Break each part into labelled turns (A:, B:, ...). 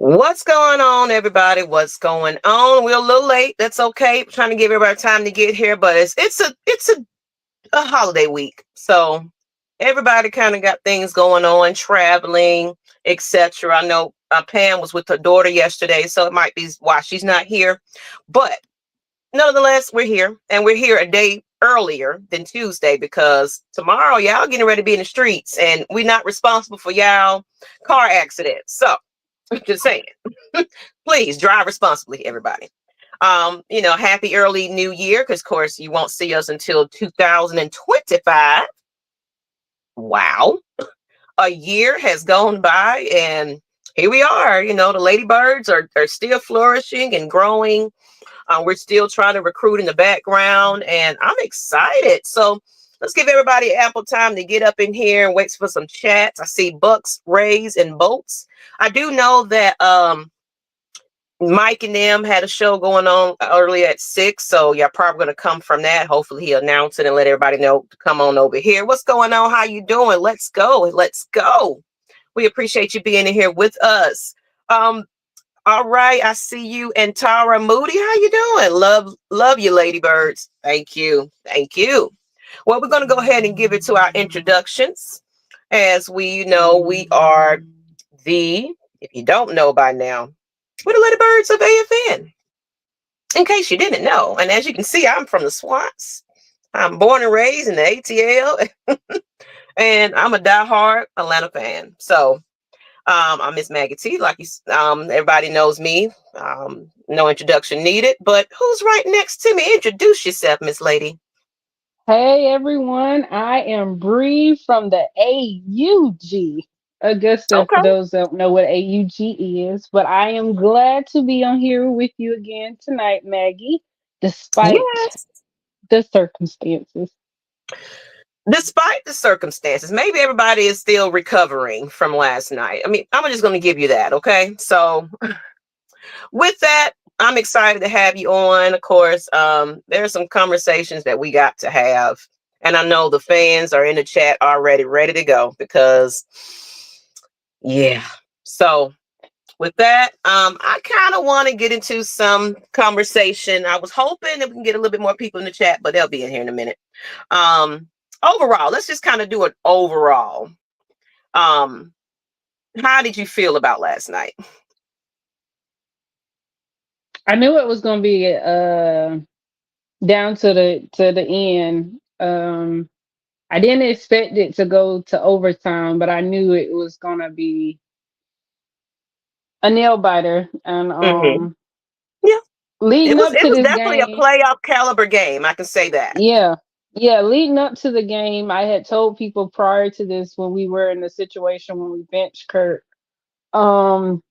A: What's going on, everybody? What's going on? We're a little late. That's okay. Trying to give everybody time to get here, but it's a holiday week, so everybody kind of got things going on, traveling, etc. I know Pam was with her daughter yesterday, so it might be why she's not here. But nonetheless, we're here, and we're here a day earlier than Tuesday because tomorrow y'all getting ready to be in the streets, and we're not responsible for y'all car accidents. So just saying, please drive responsibly, everybody. Happy early new year, because of course you won't see us until 2025. Wow. A year has gone by and here we are. The ladybirds are still flourishing and growing. We're still trying to recruit in the background, and I'm excited. So let's give everybody ample time to get up in here and wait for some chats. I see Bucks, Rays, and Bolts. I do know that Mike and them had a show going on early at 6, so y'all probably gonna come from that. Hopefully he'll announce it and let everybody know to come on over here. What's going on? How you doing? Let's go. Let's go. We appreciate you being in here with us. All right, I see you and Tara Moody. How you doing? Love you, ladybirds. Thank you. Thank you. Well, we're gonna go ahead and give it to our introductions. As we know, we are if you don't know by now, we're the ladybirds of AFN. In case you didn't know. And as you can see, I'm from the Swats. I'm born and raised in the ATL. And I'm a diehard Atlanta fan. So I'm Ms Maggie T. Like everybody knows me. No introduction needed. But who's right next to me? Introduce yourself, Miss Lady.
B: Hey everyone, I am Bree from the AUG. Augusta,
A: Okay.
B: for those that don't know what AUG is, but I am glad to be on here with you again tonight, Maggie, despite
A: Yes.
B: the circumstances.
A: Despite the circumstances, maybe everybody is still recovering from last night. I mean, I'm just going to give you that. Okay. So with that, I'm excited to have you on. Of course, there are some conversations that we got to have, and I know the fans are in the chat already ready to go because, yeah. So with that, I kind of want to get into some conversation. I was hoping that we can get a little bit more people in the chat, but they'll be in here in a minute. Overall, let's just kind of do an overall. How did you feel about last night?
B: I knew it was going to be down to the end. I didn't expect it to go to overtime, but I knew it was going to be a nail biter. And
A: Mm-hmm. Yeah,
B: leading up
A: it
B: to
A: was
B: this
A: definitely a
B: game.
A: playoff caliber game. I can say that.
B: Yeah. Yeah. Leading up to the game, I had told people prior to this when we were in the situation when we benched Kurt, um,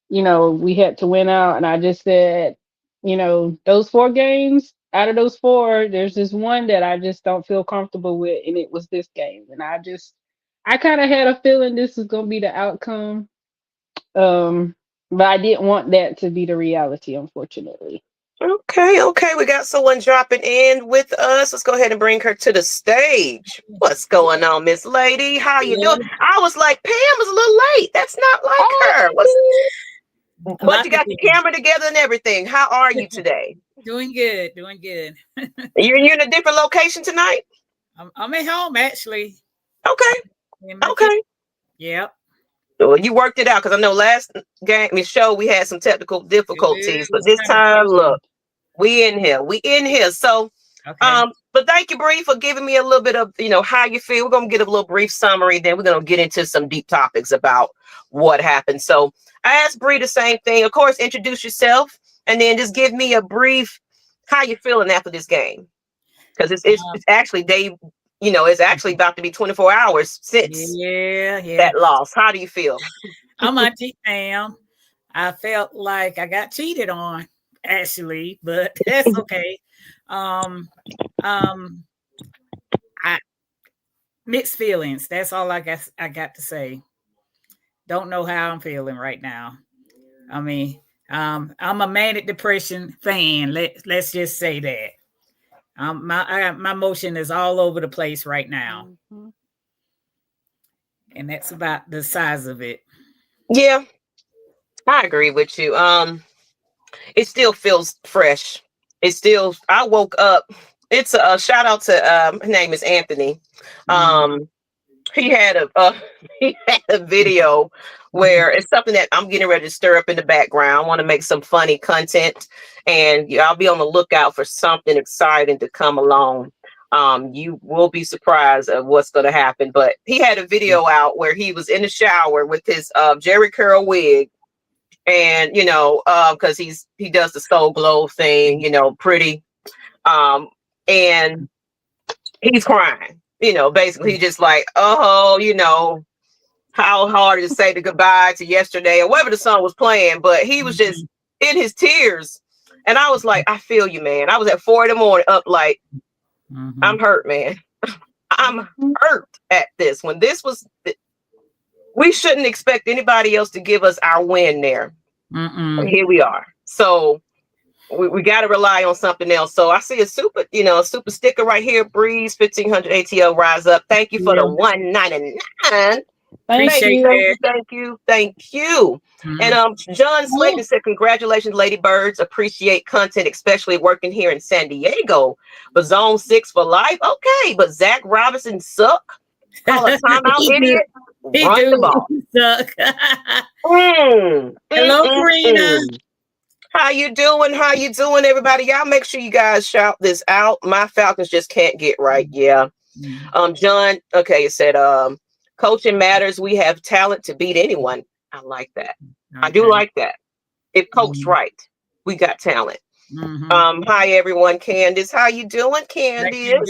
B: we had to win out. And I just said, those 4 games, out of those 4, there's this one that I just don't feel comfortable with. And it was this game. And I kind of had a feeling this was going to be the outcome. But I didn't want that to be the reality, unfortunately.
A: Okay. We got someone dropping in with us. Let's go ahead and bring her to the stage. What's going on, Miss Lady? How you doing? I was like, Pam was a little late. That's not like her. But you got your camera together and everything. How are you today?
C: Doing good, doing good.
A: You're in a different location tonight?
C: I'm at home actually.
A: Okay.
C: Yep.
A: Well, you worked it out because I know last show we had some technical difficulties, but this time, look, we in here. So,
C: okay.
A: But thank you, Bree, for giving me a little bit of how you feel. We're gonna get a little brief summary, then we're gonna get into some deep topics about what happened. So I asked Bree the same thing. Of course, introduce yourself, and then just give me a brief how you feeling after this game, because it's actually it's actually about to be 24 hours since that loss. How do you feel?
C: I'm Auntie Pam. I felt like I got cheated on, actually, but that's okay. I mixed feelings. That's all I got to say. Don't know how I'm feeling right now. I mean, I'm a manic depression fan. Let's just say that. My emotion is all over the place right now.
B: Mhm.
C: And that's about the size of it.
A: Yeah. I agree with you. It still feels fresh. It still. I woke up. It's a shout out to his name is Anthony.
C: Mhm.
A: He had a he had a video where it's something that I'm getting ready to stir up in the background. I want to make some funny content, and I'll be on the lookout for something exciting to come along. You will be surprised of what's going to happen. But he had a video out where he was in the shower with his Jerry curl wig, and because he does the soul glow thing, pretty, and he's crying. Basically, he's just like, oh, how hard to say the goodbye to yesterday or whatever the song was playing, but he was just in his tears. And I was like, I feel you, man. I was at 4 a.m. up like, I'm hurt, man. I'm hurt at this. When this was, we shouldn't expect anybody else to give us our win there. But here we are. So we got to rely on something else. So I see a super sticker right here. Breeze 1500 ATL rise up. Thank you for the $1.99.
C: Appreciate that.
A: Thank you. And John Slayton said, congratulations, Ladybirds. Appreciate content, especially working here in San Diego. But Zone 6 for life. Okay, but Zach Robinson suck. Call a timeout, idiot. Run the ball.
C: Suck. Hello, Karina.
A: How you doing? How you doing, everybody? Y'all make sure you guys shout this out. My Falcons just can't get right. Yeah. John, okay, it said coaching matters. We have talent to beat anyone. I like that. Okay. I do like that. If coached right, we got talent. Hi everyone. Candace, how you doing, Candace?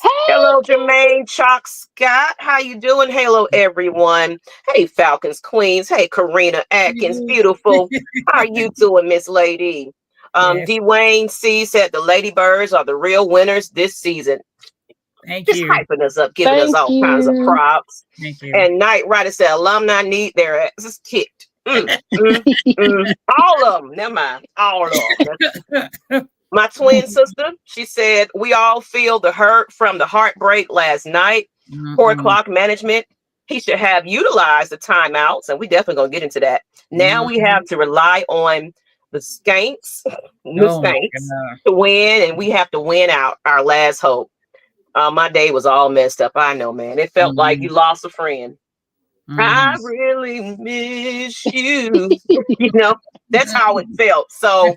A: Hello, Jermaine, Chalk Scott. How you doing? Hello, everyone. Hey, Falcons Queens. Hey, Karina Atkins, beautiful. How you doing, Miss Lady? Dwayne C said the Ladybirds are the real winners this season.
C: Thank you.
A: Hyping us up, giving us all kinds of props.
C: Thank you.
A: And Nyght Ryder said alumni need their asses kicked. All of them. Never mind. All of them. My twin sister, she said, we all feel the hurt from the heartbreak last night. 4 o'clock management. He should have utilized the timeouts, and we definitely gonna get into that. Now we have to rely on the Skanks, to win, and we have to win out our last hope. My day was all messed up. I know, man. It felt like you lost a friend. I really miss you. That's how it felt. So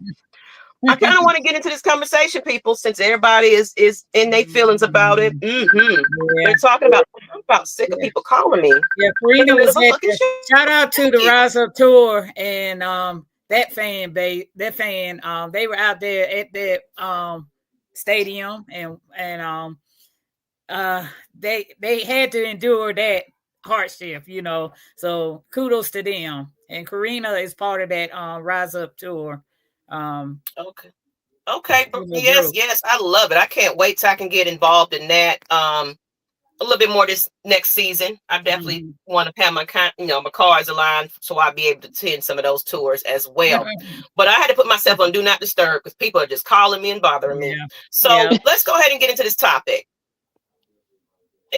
A: I kind of want to get into this conversation, people, since everybody is in their feelings about it. They're talking about. I'm about sick of people calling me.
C: Yeah, Karina was shout out to the Rise Up Tour and that fan base. That fan, they were out there at that stadium and they had to endure that hardship, So kudos to them. And Karina is part of that Rise Up Tour.
A: Okay. Yes, I love it. I can't wait till I can get involved in that a little bit more this next season. I definitely want to have my cards aligned so I'll be able to attend some of those tours as well. But I had to put myself on do not disturb because people are just calling me and bothering me. So let's go ahead and get into this topic.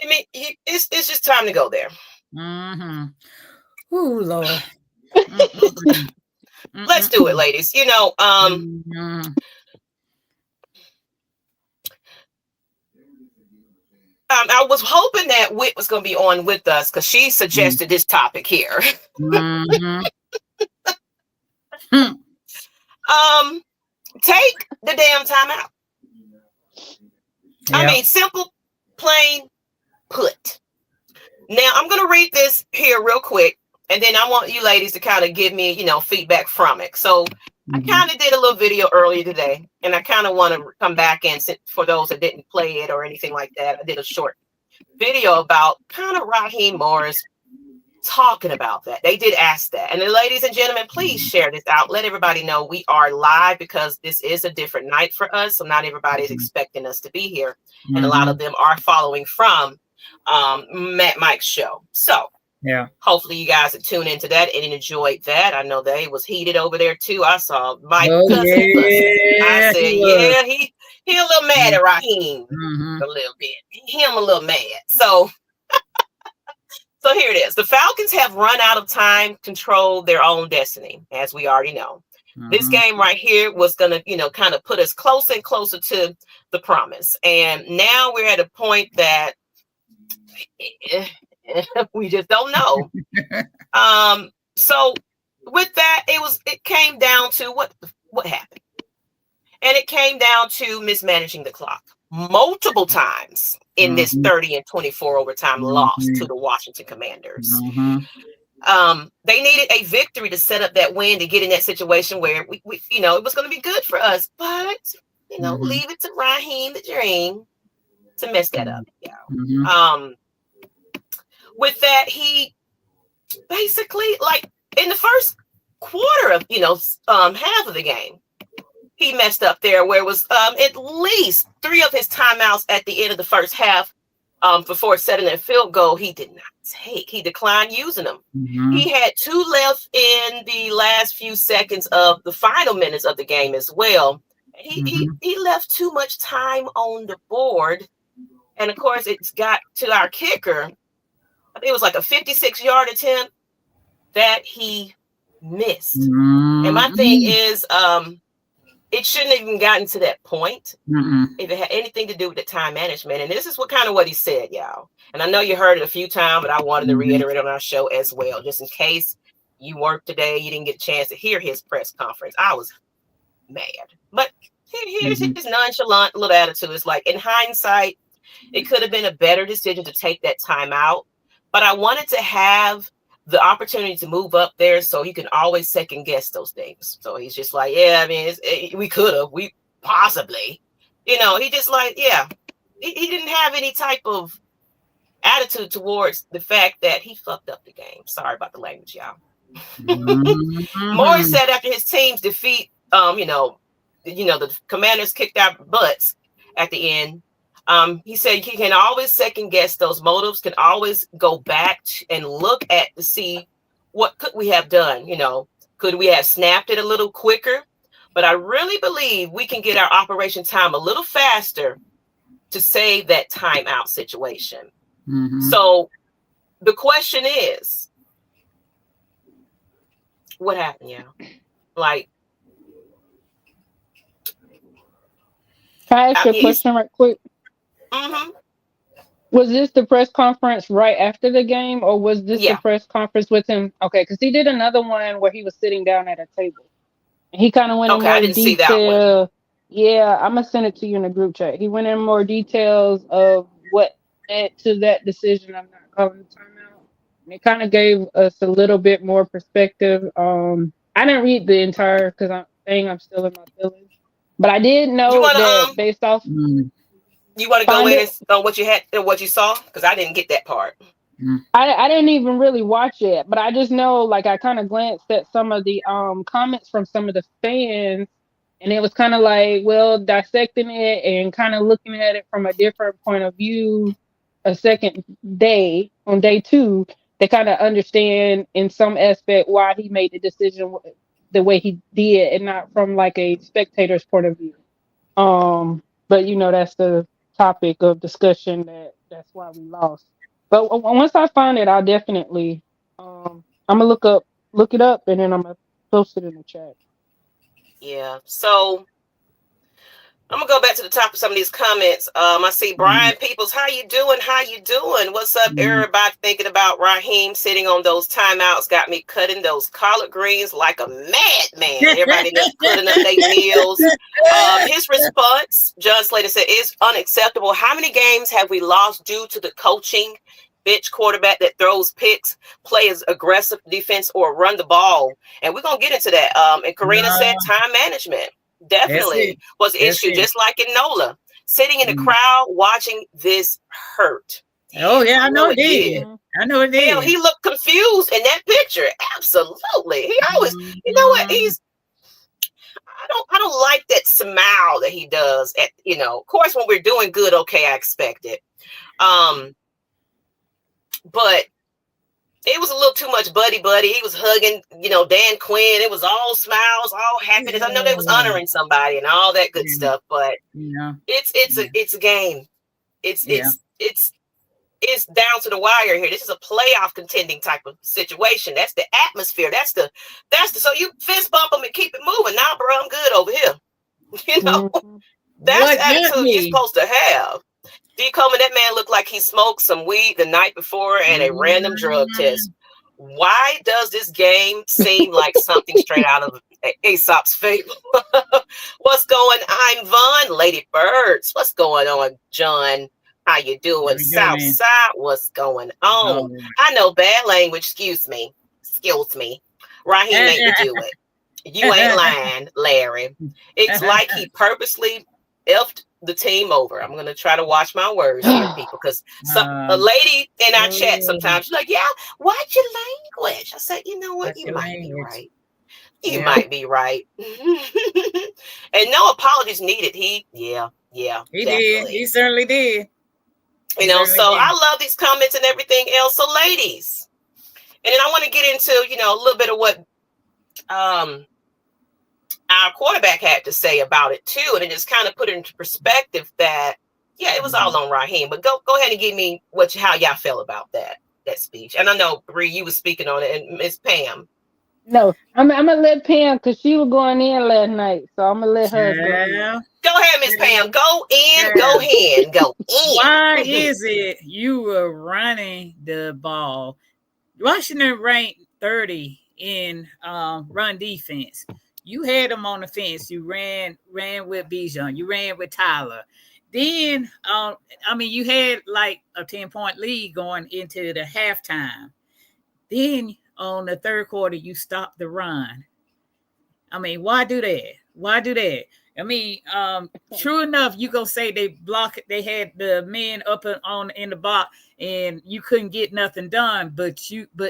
A: I mean, it's just time to go there.
C: Oh Lord.
A: Let's do it, ladies. I was hoping that Whit was going to be on with us because she suggested this topic here. Take the damn time out. I mean, simple, plain put. Now, I'm going to read this here real quick, and then I want you ladies to kind of give me, feedback from it. So I kind of did a little video earlier today, and I kind of want to come back and for those that didn't play it or anything like that, I did a short video about kind of Raheem Morris talking about that. They did ask that. And then, ladies and gentlemen, please share this out. Let everybody know we are live because this is a different night for us. So not everybody is expecting us to be here. And a lot of them are following from Matt Mike's show. So hopefully you guys would tune into that and enjoyed that. I know they was heated over there too. I saw Mike. I said, he a little mad at Raheem a little bit. Him a little mad. So So here it is. The Falcons have run out of time, control their own destiny, as we already know. This game right here was going to, kind of put us closer and closer to the promise. And now we're at a point that we just don't know. So with that, it came down to what happened. And it came down to mismanaging the clock multiple times in this 30 and 24 overtime loss to the Washington Commanders. They needed a victory to set up that win to get in that situation where we it was going to be good for us, but leave it to Raheem the Dream to mess that up. With that, he basically, like, in the first quarter of half of the game, he messed up there where it was at least 3 of his timeouts at the end of the first half before setting a field goal. He did not take. He declined using them. He had 2 left in the last few seconds of the final minutes of the game as well. He left too much time on the board. And of course, it's got to our kicker. It was like a 56-yard attempt that he missed. And my thing is, it shouldn't have even gotten to that point if it had anything to do with the time management. And this is what he said, y'all. And I know you heard it a few times, but I wanted to reiterate on our show as well, just in case you worked today, you didn't get a chance to hear his press conference. I was mad. But here's his nonchalant little attitude. It's like, in hindsight, it could have been a better decision to take that time out. But I wanted to have the opportunity to move up there so he can always second guess those things. So he's just like, we could have, we possibly, he just like, he didn't have any type of attitude towards the fact that he fucked up the game. Sorry about the language, y'all. Morris said after his team's defeat, the Commanders kicked our butts at the end. He said he can always second guess those motives, can always go back and look at to see what could we have done. Could we have snapped it a little quicker? But I really believe we can get our operation time a little faster to save that timeout situation. So the question is, what happened? Like,
B: can I ask you a question right quick? Was this the press conference right after the game, or was this the press conference with him? Okay, because he did another one where he was sitting down at a table. And he kind of went in more detail. See that one. Yeah, I'm going to send it to you in the group chat. He went in more details of what led to that decision of not calling the timeout. And it kind of gave us a little bit more perspective. I didn't read the entire, because I'm still in my feelings. But I did know that based off...
A: You want to go in on what you had and what you saw? Because I didn't get that part.
B: I didn't even really watch it, but I just know, like, I kind of glanced at some of the comments from some of the fans, and it was kind of like, well, dissecting it and kind of looking at it from a different point of view. A second day, on day 2, they kind of understand in some aspect why he made the decision the way he did, and not from like a spectator's point of view. But that's the topic of discussion. That's why we lost. But once I find it, I'll definitely I'm gonna look it up, and then I'm gonna post it in the chat.
A: Yeah. So I'm gonna go back to the top of some of these comments. I see Brian Peoples. How you doing? What's up, everybody? Thinking about Raheem sitting on those timeouts got me cutting those collard greens like a madman. Everybody that's cutting up their meals. His response, John Slater said, is unacceptable. How many games have we lost due to the coaching? Bitch quarterback that throws picks, plays aggressive defense, or run the ball. And we're gonna get into that. And Karina said time management. Definitely was the issue, just like in NOLA. Sitting in the crowd watching this hurt.
C: Oh, yeah, I know it did. I know it did.
A: Hell, he looked confused in that picture. Absolutely. He always, what? I don't like that smile that he does at, of course, when we're doing good, okay, I expect it. But it was a little too much buddy. He was hugging, Dan Quinn. It was all smiles, all happiness. I know they was honoring somebody and all that good stuff, but it's a game. It's it's down to the wire here. This is a playoff contending type of situation. That's the atmosphere. That's the so you fist bump them and keep it moving. Nah, bro, I'm good over here. You know, that's the attitude you're supposed to have. D. Coleman, that man looked like he smoked some weed the night before and a random drug test. Why does this game seem like something straight out of Aesop's fable? What's going on? I'm Vaughn, Lady Birds. What's going on, John? How you doing? Southside, what's going on? I know bad language. Excuse me. Raheem made you do it. You ain't lying, Larry. It's like he purposely effed the team over. I'm going to try to watch my words here, people, because a lady in our chat sometimes she's like, yeah, watch your language. I said, you know what? You might be right. You might be right. And no apologies needed. He definitely
C: did. He certainly did.
A: You know, so I love these comments and everything else. So ladies, and then I want to get into, you know, a little bit of what our quarterback had to say about it too, and it just kind of put it into perspective that it was all on Raheem. But go ahead and give me how y'all feel about that speech. And I know Bree, you was speaking on it, and Miss Pam.
B: No, I'm gonna let Pam, because she was going in last night, so I'm gonna let her go.
A: Go ahead, Miss Pam. Go in. Go in. Go in.
C: Why is it you were running the ball? Washington ranked 30 in run defense. You had them on the fence. You ran with Bijan. You ran with Tyler. Then, you had like a 10-point lead going into the halftime. Then on the third quarter, you stopped the run. I mean, why do that? I mean, true enough, you go say they had the men up in the box and you couldn't get nothing done, but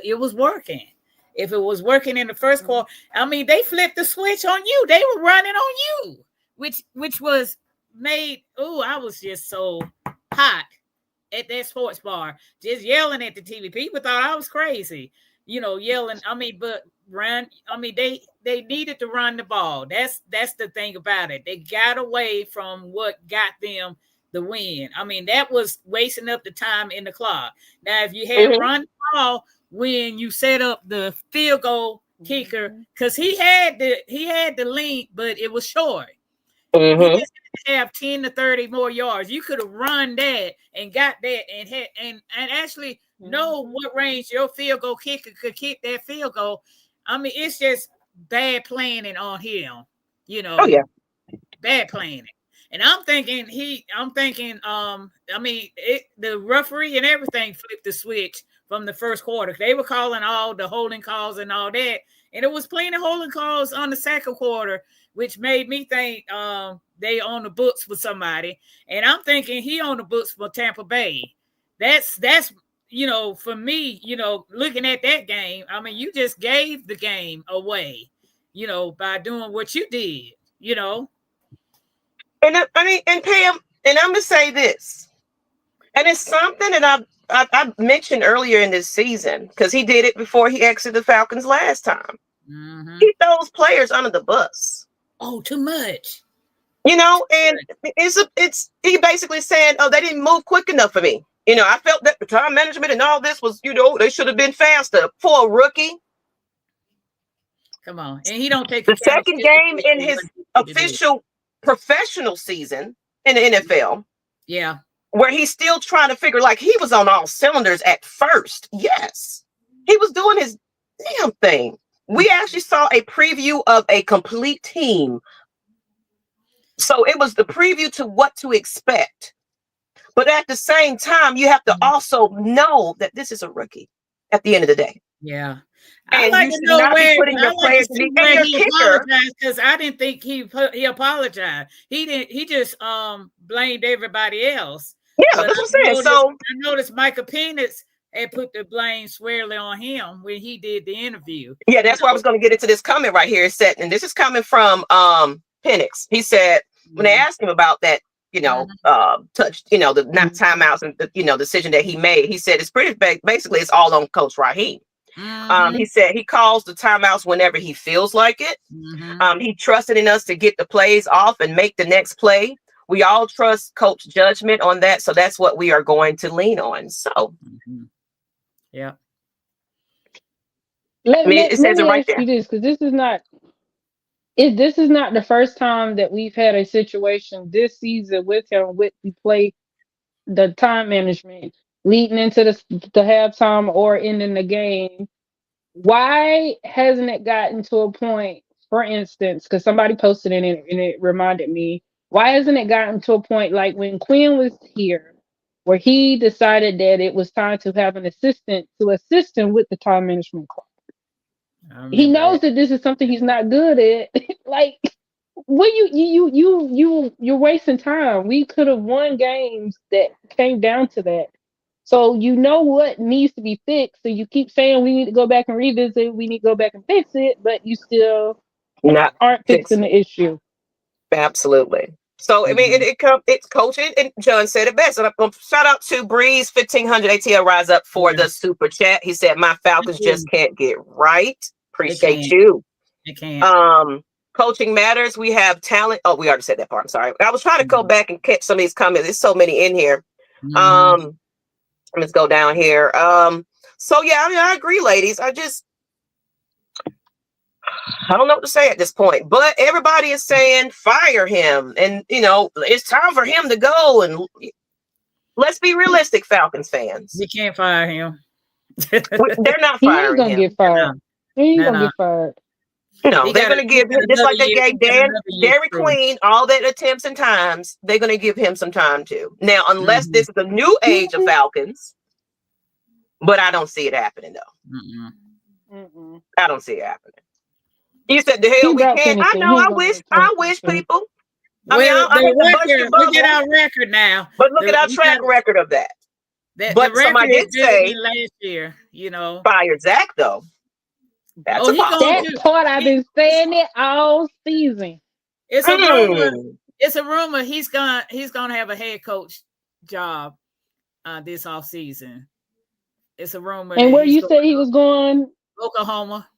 C: it was working. If it was working in the first quarter, I mean, they flipped the switch on you. They were running on you, which was made. Oh, I was just so hot at that sports bar, just yelling at the TV. People thought I was crazy, yelling. I mean, but run. I mean, they needed to run the ball. That's the thing about it. They got away from what got them the win. I mean, that was wasting up the time in the clock. Now, if you had run the ball when you set up the field goal kicker, because he had the length, but it was short. You just have 10 to 30 more yards. You could have run that and got that and actually know what range your field goal kicker could kick that field goal. I mean, it's just bad planning on him, bad planning. And I'm thinking, the referee and everything flipped the switch from the first quarter. They were calling all the holding calls and all that. And it was plenty of holding calls on the second quarter, which made me think they on the books for somebody. And I'm thinking he on the books for Tampa Bay. That's for me, looking at that game, I mean, you just gave the game away, by doing what you did,
A: And and Pam, and I'm gonna say this, and it's something that I mentioned earlier in this season, because he did it before he exited the Falcons last time. He throws players under the bus.
C: Oh, too much.
A: And it's he basically saying, oh, they didn't move quick enough for me. I felt that the time management and all this was, they should have been faster for a rookie.
C: Come on. And he don't take
A: the second game in his official professional season in the NFL.
C: Yeah.
A: Where he's still trying to figure, like, he was on all cylinders at first. Yes. He was doing his damn thing. We actually saw a preview of a complete team. So it was the preview to what to expect. But at the same time, you have to also know that this is a rookie at the end of the day.
C: Yeah.
A: And like you should not be putting your players in your kicker.
C: Because I didn't think he apologized. He didn't. He just blamed everybody else.
A: Yeah, that's what I'm saying. So
C: I noticed Michael Penix had put the blame squarely on him when he did the interview.
A: Yeah, that's why I was going to get into this comment right here. It said, and this is coming from Penix. He said when they asked him about that, touch, the not timeouts and the, decision that he made, he said it's pretty basically it's all on Coach Raheem. He said he calls the timeouts whenever he feels like it. He trusted in us to get the plays off and make the next play. we all trust coach judgment on that. So that's what we are going to lean on. So,
C: yeah.
B: Let
A: it says it
B: me
A: right
B: ask
A: there.
B: you this, because this is not the first time that we've had a situation this season with him with the play, the time management leading into the halftime or ending the game. Why hasn't it gotten to a point, for instance, because somebody posted it and it reminded me, why hasn't it gotten to a point like when Quinn was here, where he decided that it was time to have an assistant to assist him with the time management clock? He knows that this is something he's not good at. Like, what you're wasting time. We could have won games that came down to that. So you know what needs to be fixed. So you keep saying we need to go back and revisit, we need to go back and fix it, but you still
A: Not
B: aren't fixing
A: fixing it.
B: the issue.
A: Absolutely. So, I mean, it's coaching, and John said it best. And shout out to Breeze 1500 ATL Rise Up for the super chat. He said, my Falcons just can't get right. Appreciate you.
C: They can't.
A: Coaching matters. We have talent. Oh, we already said that part. I'm sorry. I was trying to go back and catch some of these comments. There's so many in here. Let's go down here. So yeah, I mean, I agree, ladies. I don't know what to say at this point, but everybody is saying fire him, and it's time for him to go. And let's be realistic, Falcons fans.
C: You can't fire him.
A: They're not
B: He
A: firing
B: ain't gonna
A: him.
B: get fired. He ain't gonna get fired.
A: No, they're going to give him, just like they gave Dairy Queen all that attempts and times, they're going to give him some time too. Now, unless this is a new age of Falcons, but I don't see it happening though. I don't see it happening. You said the hell we can. I know. I wish people. I mean, I hate to bust your bubble.
C: Look at our record now.
A: But look at our track record of that. But somebody did say
C: last year,
A: fired Zach though. That's
B: that part I've been saying it all season.
C: It's a rumor. It's a rumor he's gonna have a head coach job this off season. It's a rumor.
B: And where you said he was going?
C: Oklahoma.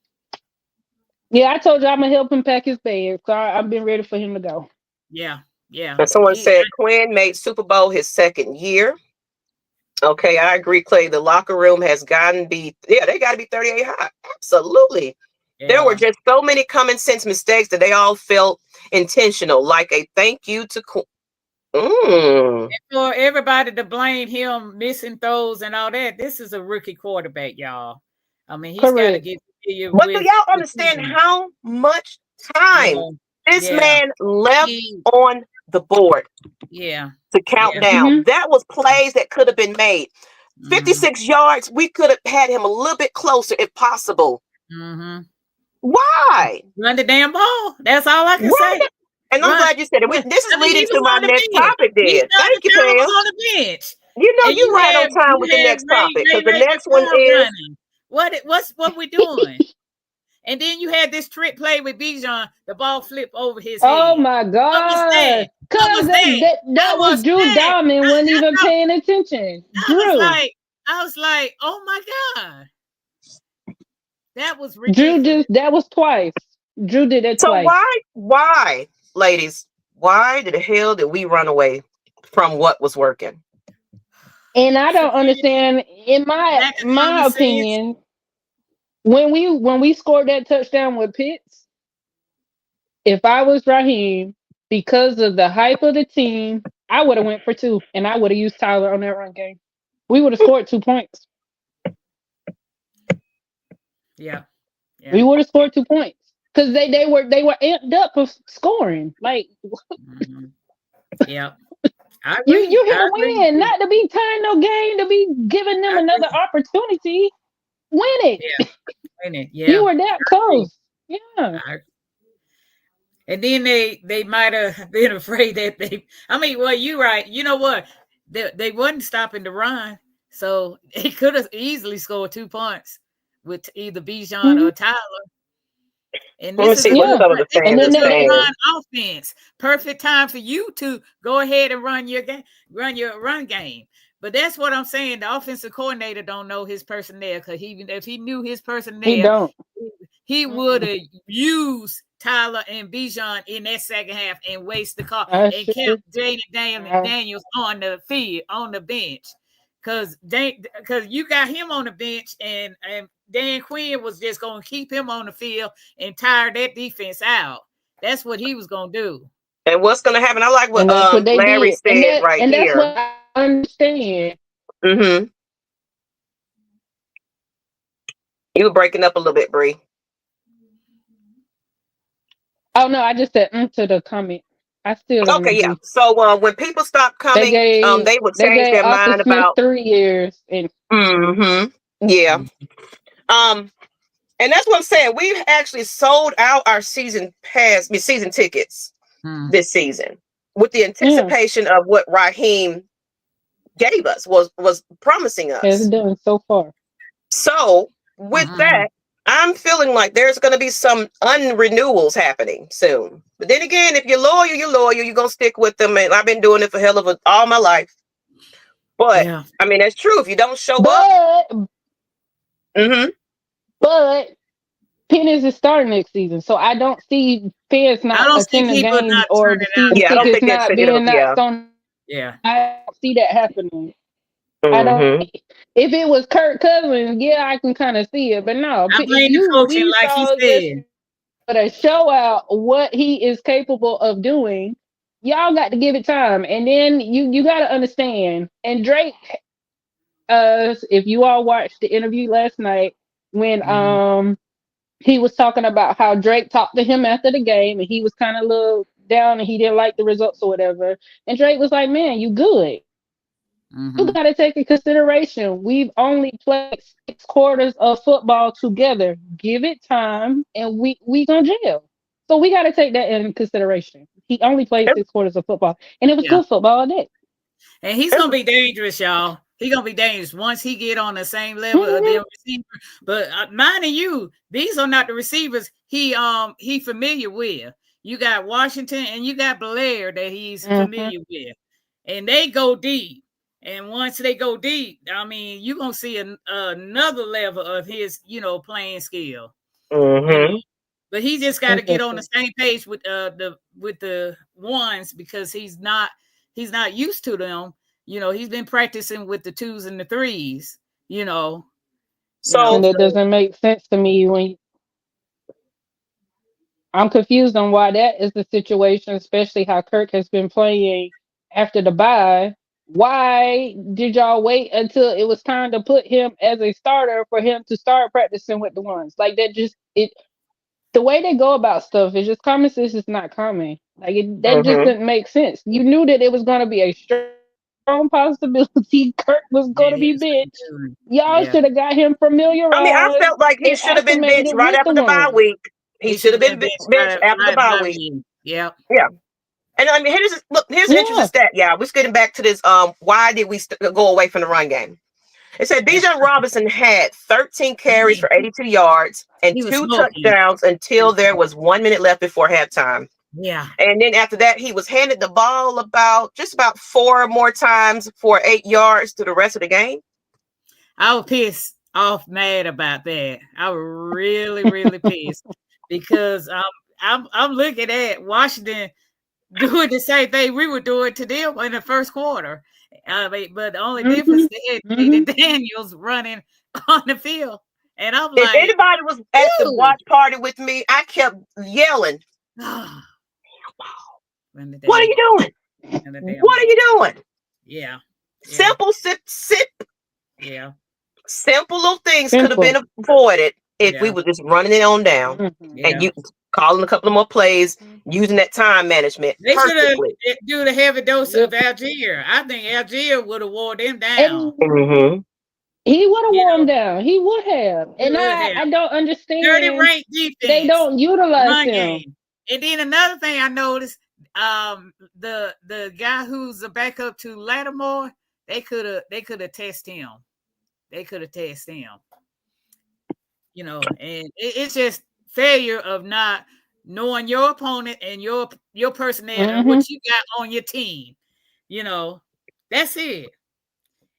B: Yeah, I told you I'm gonna help him pack his bag. So I've been ready for him to go.
C: Yeah.
A: And someone said Quinn made Super Bowl his second year. Okay, I agree, Clay. The locker room has they got to be 38 high. Absolutely. Yeah. There were just so many common sense mistakes that they all felt intentional, like a thank you to Quinn.
C: And for everybody to blame him missing throws and all that, this is a rookie quarterback, y'all. I mean, he's got to get familiar
A: with. But do y'all understand how much time this man left on the board? To count down. That was plays that could have been made. 56 yards, we could have had him a little bit closer if possible. Why?
C: Run the damn ball. That's all I can say.
A: And I'm glad you said it. This is leading to my next topic then. Thank you, Pam.
C: On the bench.
A: You're right on time with the next topic, because the next one is
C: what we doing. And then you had this trick play with Bijan, the ball flipped over his head.
B: Oh my God. Because that was Drew Diamond wasn't even paying attention.
C: I was like, oh my God. That was ridiculous.
B: That was twice. Drew did that twice.
A: So why, ladies, why the hell did we run away from what was working?
B: And I don't understand, in my opinion, when we scored that touchdown with Pitts, if I was Raheem, because of the hype of the team, I would have went for 2, and I would have used Tyler on that run game. We would have scored 2 points.
C: Yeah.
B: We would have scored 2 points because they were amped up for scoring. Like,
C: yeah.
B: You hit a win, not to be tying no game, to be giving them another opportunity. Win it.
C: Yeah. Win it. Yeah.
B: You were that close. Yeah.
C: And then they might have been afraid that you're right. You know what? They wasn't stopping the run. So they could have easily scored 2 points with either Bijan or Tyler. And this is run offense. Perfect time for you to go ahead and run your run game. But that's what I'm saying. The offensive coordinator don't know his personnel, because if he knew his personnel, he would have used Tyler and Bijan in that second half and waste the call
B: I
C: and
B: sure.
C: kept Jaden Daniels on the field, on the bench. Because you got him on the bench and Dan Quinn was just going to keep him on the field and tire that defense out. That's what he was going to do.
A: And what's going to happen? I like what
B: And that's what they
A: Larry
B: did.
A: said right
B: and that's
A: here.
B: what I understand.
A: Mm-hmm. You were breaking up a little bit, Bree.
B: Oh no, I just said to the comment. I still don't
A: Okay, yeah.
B: agree.
A: So when people stop coming, they would change their
B: Arthur
A: mind
B: Smith
A: about
B: 3 years and
A: yeah. And that's what I'm saying. We've actually sold out our season tickets this season with the anticipation of what Raheem gave us, was promising us.
B: Has done so far.
A: So with that, I'm feeling like there's going to be some unrenewals happening soon. But then again, if you're loyal, you're going to stick with them. And I've been doing it for all my life. But I mean, that's true. If you don't show up.
B: But Penix is starting next season. So I don't see fans not attending games or the season tickets not being knocked on.
C: Yeah.
B: I don't see that happening. I don't. If it was Kirk Cousins, I can kind of see it. But no,
C: I blame the coaching, like he said.
B: But to show out what he is capable of doing, y'all got to give it time. And then you got to understand. And Drake, if you all watched the interview last night when he was talking about how Drake talked to him after the game and he was kind of a little down and he didn't like the results or whatever. And Drake was like, man, you good. You got to take in consideration. We've only played 6 quarters of football together. Give it time, and we gonna jail. So we got to take that in consideration. He only played 6 quarters of football, and it was good football all day.
C: And he's gonna be dangerous, y'all. He's gonna be dangerous once he get on the same level of their receiver. But minding you, these are not the receivers he familiar with. You got Washington and you got Blair that he's familiar with, and they go deep. And once they go deep, I mean, you're going to see another level of his, playing skill. But he just got to get on the same page with the ones because he's not used to them. He's been practicing with the 2s and the 3s,
B: So and it doesn't make sense to me when I'm confused on why that is the situation, especially how Kirk has been playing after the bye. Why did y'all wait until it was time to put him as a starter for him to start practicing with the ones? Like that the way they go about stuff is just common sense is not common. Like that just didn't make sense. You knew that it was going to be a strong possibility Kirk was going to be benched. Y'all should have got him familiarized.
A: I mean, I felt like he should have been benched right after the bye week. He should have been benched after the bye week.
C: Yeah.
A: And I mean, here's an interesting stat. Yeah, we're getting back to this. Why did we go away from the run game? It said Bijan Robinson had 13 carries for 82 yards and 2 touchdowns until there was 1 minute left before halftime.
C: Yeah.
A: And then after that, he was handed the ball about 4 more times for 8 yards to the rest of the game.
C: I was pissed off, mad about that. I was really, really pissed because I'm looking at Washington doing the same thing we were doing to them in the first quarter. But the only difference they had Daniels running on the field. And I'm
A: if anybody was at the watch party with me, I kept yelling. What are you doing? What are you doing?
C: Yeah.
A: Simple sip.
C: Yeah.
A: Simple little things could have been avoided if we were just running it on down and you calling a couple of more plays, using that time management.
C: They should have do the heavy dose of Algier. I think Algier would have wore them down.
B: He would have wore them down. He would have. And I don't understand.
C: 30 ranked defense.
B: They don't utilize him.
C: Game. And then another thing I noticed, the guy who's a backup to Lattimore, they could have tested him. They could have tested him. And it's just failure of not knowing your opponent and your personnel and what you got on your team. That's it.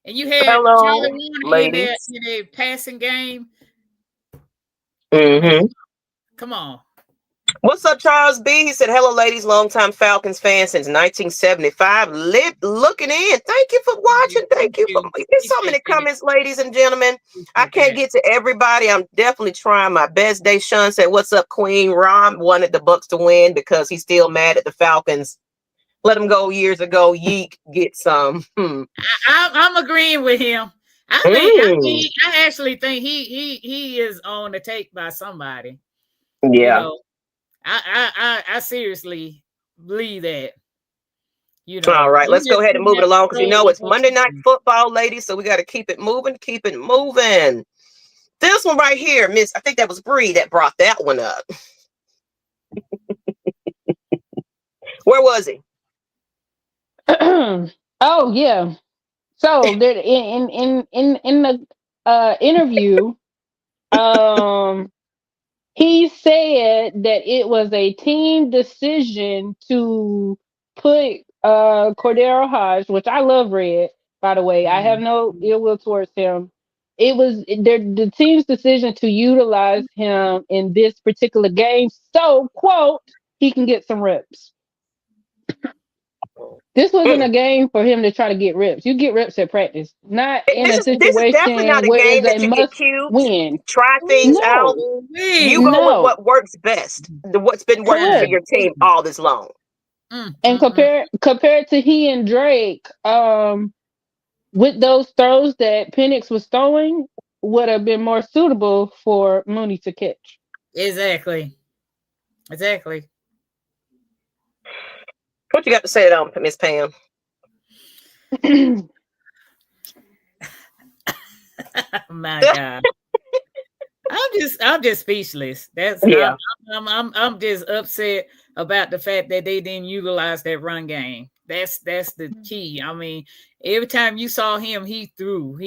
C: And you had Charlie Warner in a passing game. Come on.
A: What's up, Charles B? He said, hello, ladies, longtime Falcons fan since 1975. Looking in. Thank you for watching. Thank you for there's so many comments, ladies and gentlemen. I can't get to everybody. I'm definitely trying my best. Deshaun said, what's up, Queen? Ron wanted the Bucks to win because he's still mad at the Falcons. Let him go years ago. Yeek, get some.
C: I'm agreeing with him. I actually think he is on the take by somebody.
A: Yeah.
C: You know, I seriously believe that. You know,
A: all right, let's go ahead and move it along because we know it's Monday Night Football, ladies, so we got to keep it moving. This one right here, Miss, I think that was Bree that brought that one up. Where was he?
B: Oh yeah. So there in the interview, he said that it was a team decision to put Cordero Hodge, which I love Red, by the way. I have no ill will towards him. It was the team's decision to utilize him in this particular game, so quote, he can get some reps. This wasn't a game for him to try to get reps. You get reps at practice, not in a situation
A: this is definitely not a
B: where
A: game
B: it's
A: that
B: a
A: you
B: must
A: get cute.
B: win.
A: Try things out. You go with what works best. What's been working for your team all this long.
B: And compared to he and Drake, with those throws that Penix was throwing, would have been more suitable for Mooney to catch.
C: Exactly.
A: What you got to say on Miss Pam?
C: My God. I'm just speechless. That's I'm just upset about the fact that they didn't utilize that run game. That's the key. I mean, every time you saw him, he threw,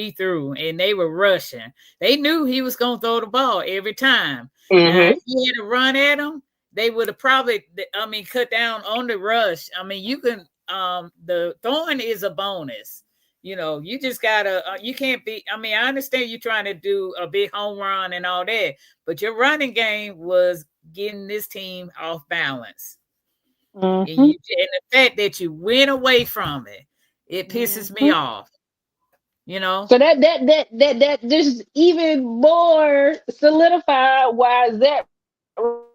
C: and they were rushing. They knew he was gonna throw the ball every time. Now, if he had to run at him, they would have probably cut down on the rush. I mean, you can the throwing is a bonus. You know, you just gotta, you can't be, I understand you're trying to do a big home run and all that, but your running game was getting this team off balance. And the fact that you went away from it pisses me off. You know?
B: So that just even more solidified why Zach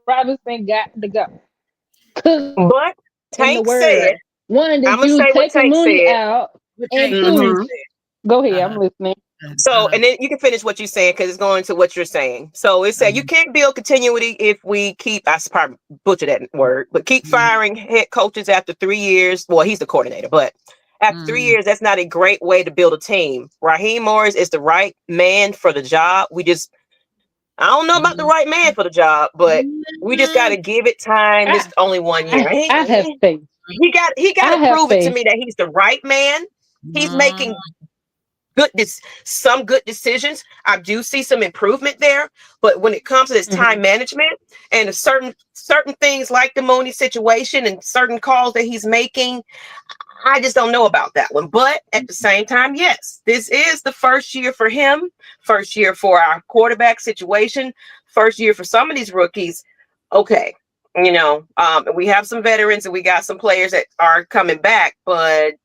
B: Robinson got to go.
A: But Tank said,
B: one, did you take Mooney out? And two, go ahead, I'm listening.
A: So, and then you can finish what you're saying because it's going to what you're saying. So it said you can't build continuity if we keep, I probably butchered that word, but keep firing head coaches after 3 years. Well, he's the coordinator, but after 3 years, that's not a great way to build a team. Raheem Morris is the right man for the job. I don't know about the right man for the job, but we just got to give it time. It's only 1 year.
B: I have faith.
A: He got to prove it to me that he's the right man. He's making some good decisions. I do see some improvement there, but when it comes to this time management and certain things like the Mooney situation and certain calls that he's making, I just don't know about that one. But at the same time, yes, this is the first year for him, first year for our quarterback situation, first year for some of these rookies. Okay. You know, we have some veterans and we got some players that are coming back, but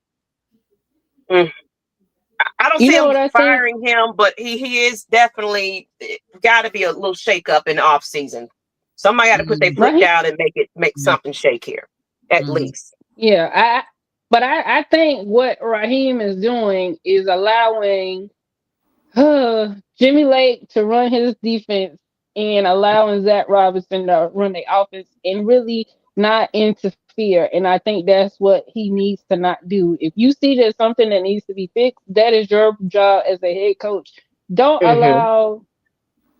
A: I don't see him firing him, but he is definitely got to be a little shake up in the off season. Somebody got to put their foot down and make something shake here, at least.
B: Yeah, I think what Raheem is doing is allowing Jimmy Lake to run his defense and allowing Zach Robinson to run the offense and really not interfere. And I think that's what he needs to not do. If you see there's something that needs to be fixed, that is your job as a head coach. Don't allow,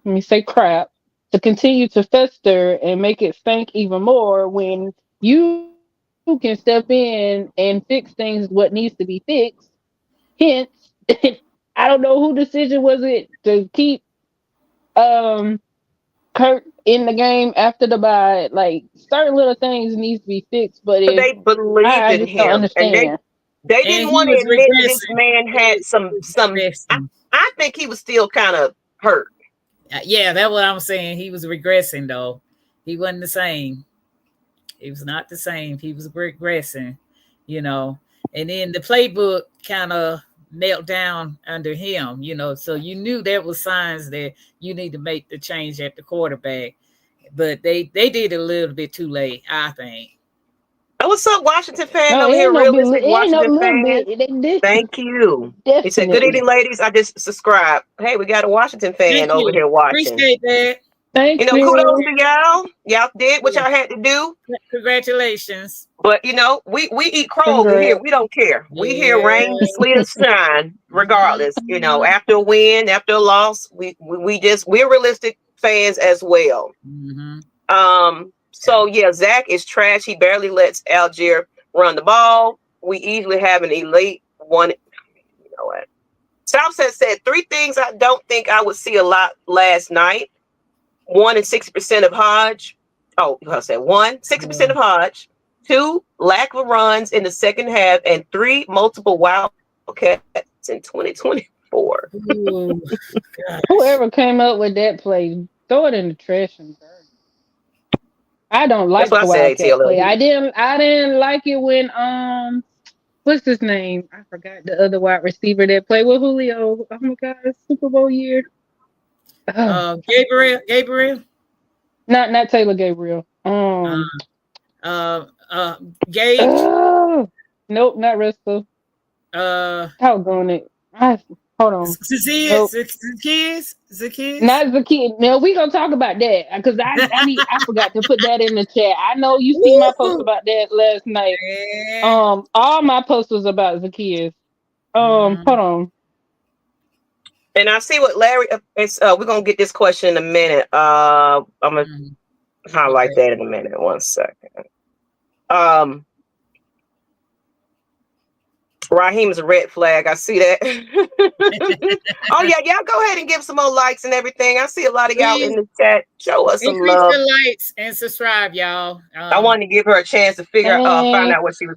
B: let me say crap, to continue to fester and make it stink even more when you can step in and fix things what needs to be fixed. Hence, I don't know who decision was it to keep Kurt in the game after the bye. Like certain little things needs to be fixed, but
A: they believed in him, and they didn't want to admit that this man had some. I think he was still kind of hurt.
C: Yeah, that's what I'm saying. He was regressing though. He wasn't the same. He was not the same. He was regressing, you know. And then the playbook kind of knelt down under him, you know. So you knew there was signs that you need to make the change at the quarterback. But they did it a little bit too late, I think.
A: Oh, what's up, Washington fan
B: No,
A: over
B: it
A: here?
B: ain't no bit.
A: Realistic
B: It ain't no
A: Washington
B: little
A: fan.
B: bit.
A: Thank you. He said, "Good
B: Definitely.
A: evening, ladies. I just subscribed. Hey, we got a Washington fan
C: Thank
A: over
C: you.
A: here watching.
C: Appreciate that.
B: Thank
A: You know,
B: you.
A: kudos to y'all. Y'all did what y'all had to do.
C: Congratulations.
A: But you know, we eat crow over
B: Congrats.
A: here. We don't care. We hear rain, sleet, or shine, regardless. You know, after a win, after a loss, we're realistic fans as well. So yeah, Zach is trash. He barely lets Algier run the ball. We easily have an elite one. You know what? Southside said 3 things I don't think I would see a lot last night. 1 and 60% of Hodge. Oh, I said 1, 60% of Hodge. 2, lack of runs in the second half, and 3, multiple wildcats in 2024.
C: Ooh,
B: Whoever came up with that play, throw it in the trash and burn it. I don't like
A: That's
B: the
A: what I said,
B: Wildcat
A: ATL.
B: play. I didn't like it when what's his name? I forgot the other wide receiver that played with Julio. Oh my God, Super Bowl year.
C: Gabriel.
B: Not Taylor Gabriel.
C: Gage.
B: Nope, not Russell. Doggone it. Hold on.
C: Zacchaeus.
B: Not Zacchaeus. No, we gonna talk about that because I forgot to put that in the chat. I know you see my post about that last night. All my posts was about Zacchaeus. Hold on.
A: And I see what Larry. We're gonna get this question in a minute. I'm gonna highlight that in a minute. 1 second. Raheem is a red flag. I see that. Oh yeah, y'all go ahead and give some more likes and everything. I see a lot of y'all in the chat. Show us some
C: Increase
A: love.
C: the likes and subscribe, y'all.
A: I wanted to give her a chance to find out what she was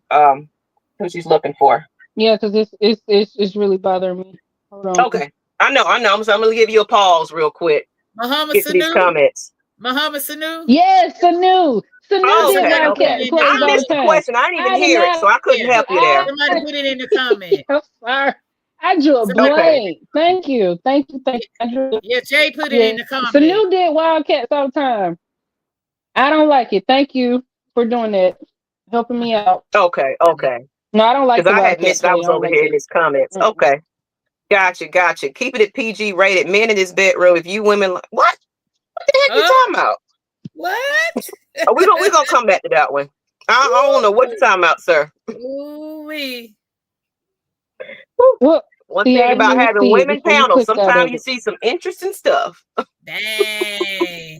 A: who she's looking for.
B: Yeah, because it's really bothering me. Hold on.
A: Okay, I know. So I'm gonna give you a pause real quick.
C: Muhammad
A: Get to these comments.
C: Muhammad Sanu.
B: Yes, Sanu. Sanu did Wildcat plays
A: I
B: all
A: missed
B: the
A: the
B: time.
A: question. I didn't even hear it, so I couldn't help you there.
C: Somebody put it in the comment.
B: I'm sorry. I drew a blank.
A: Okay.
B: Thank you.
C: Yeah, Jay put it in the comment.
B: Sanu did Wildcats all the time. I don't like it. Thank you for doing that. Helping me out.
A: Okay.
B: No, I don't like
A: because
B: the
A: I had
B: Wildcat
A: missed.
B: play.
A: I was over here in his comments. Okay, gotcha. Keep it at PG rated. Men in this bedroom. If you women like what the heck you talking about?
C: What?
A: We're gonna come back to that one. I don't know what you're talking about, sir.
C: Ooh-wee.
A: One thing about having women panels, sometimes you see some interesting stuff.
C: Dang.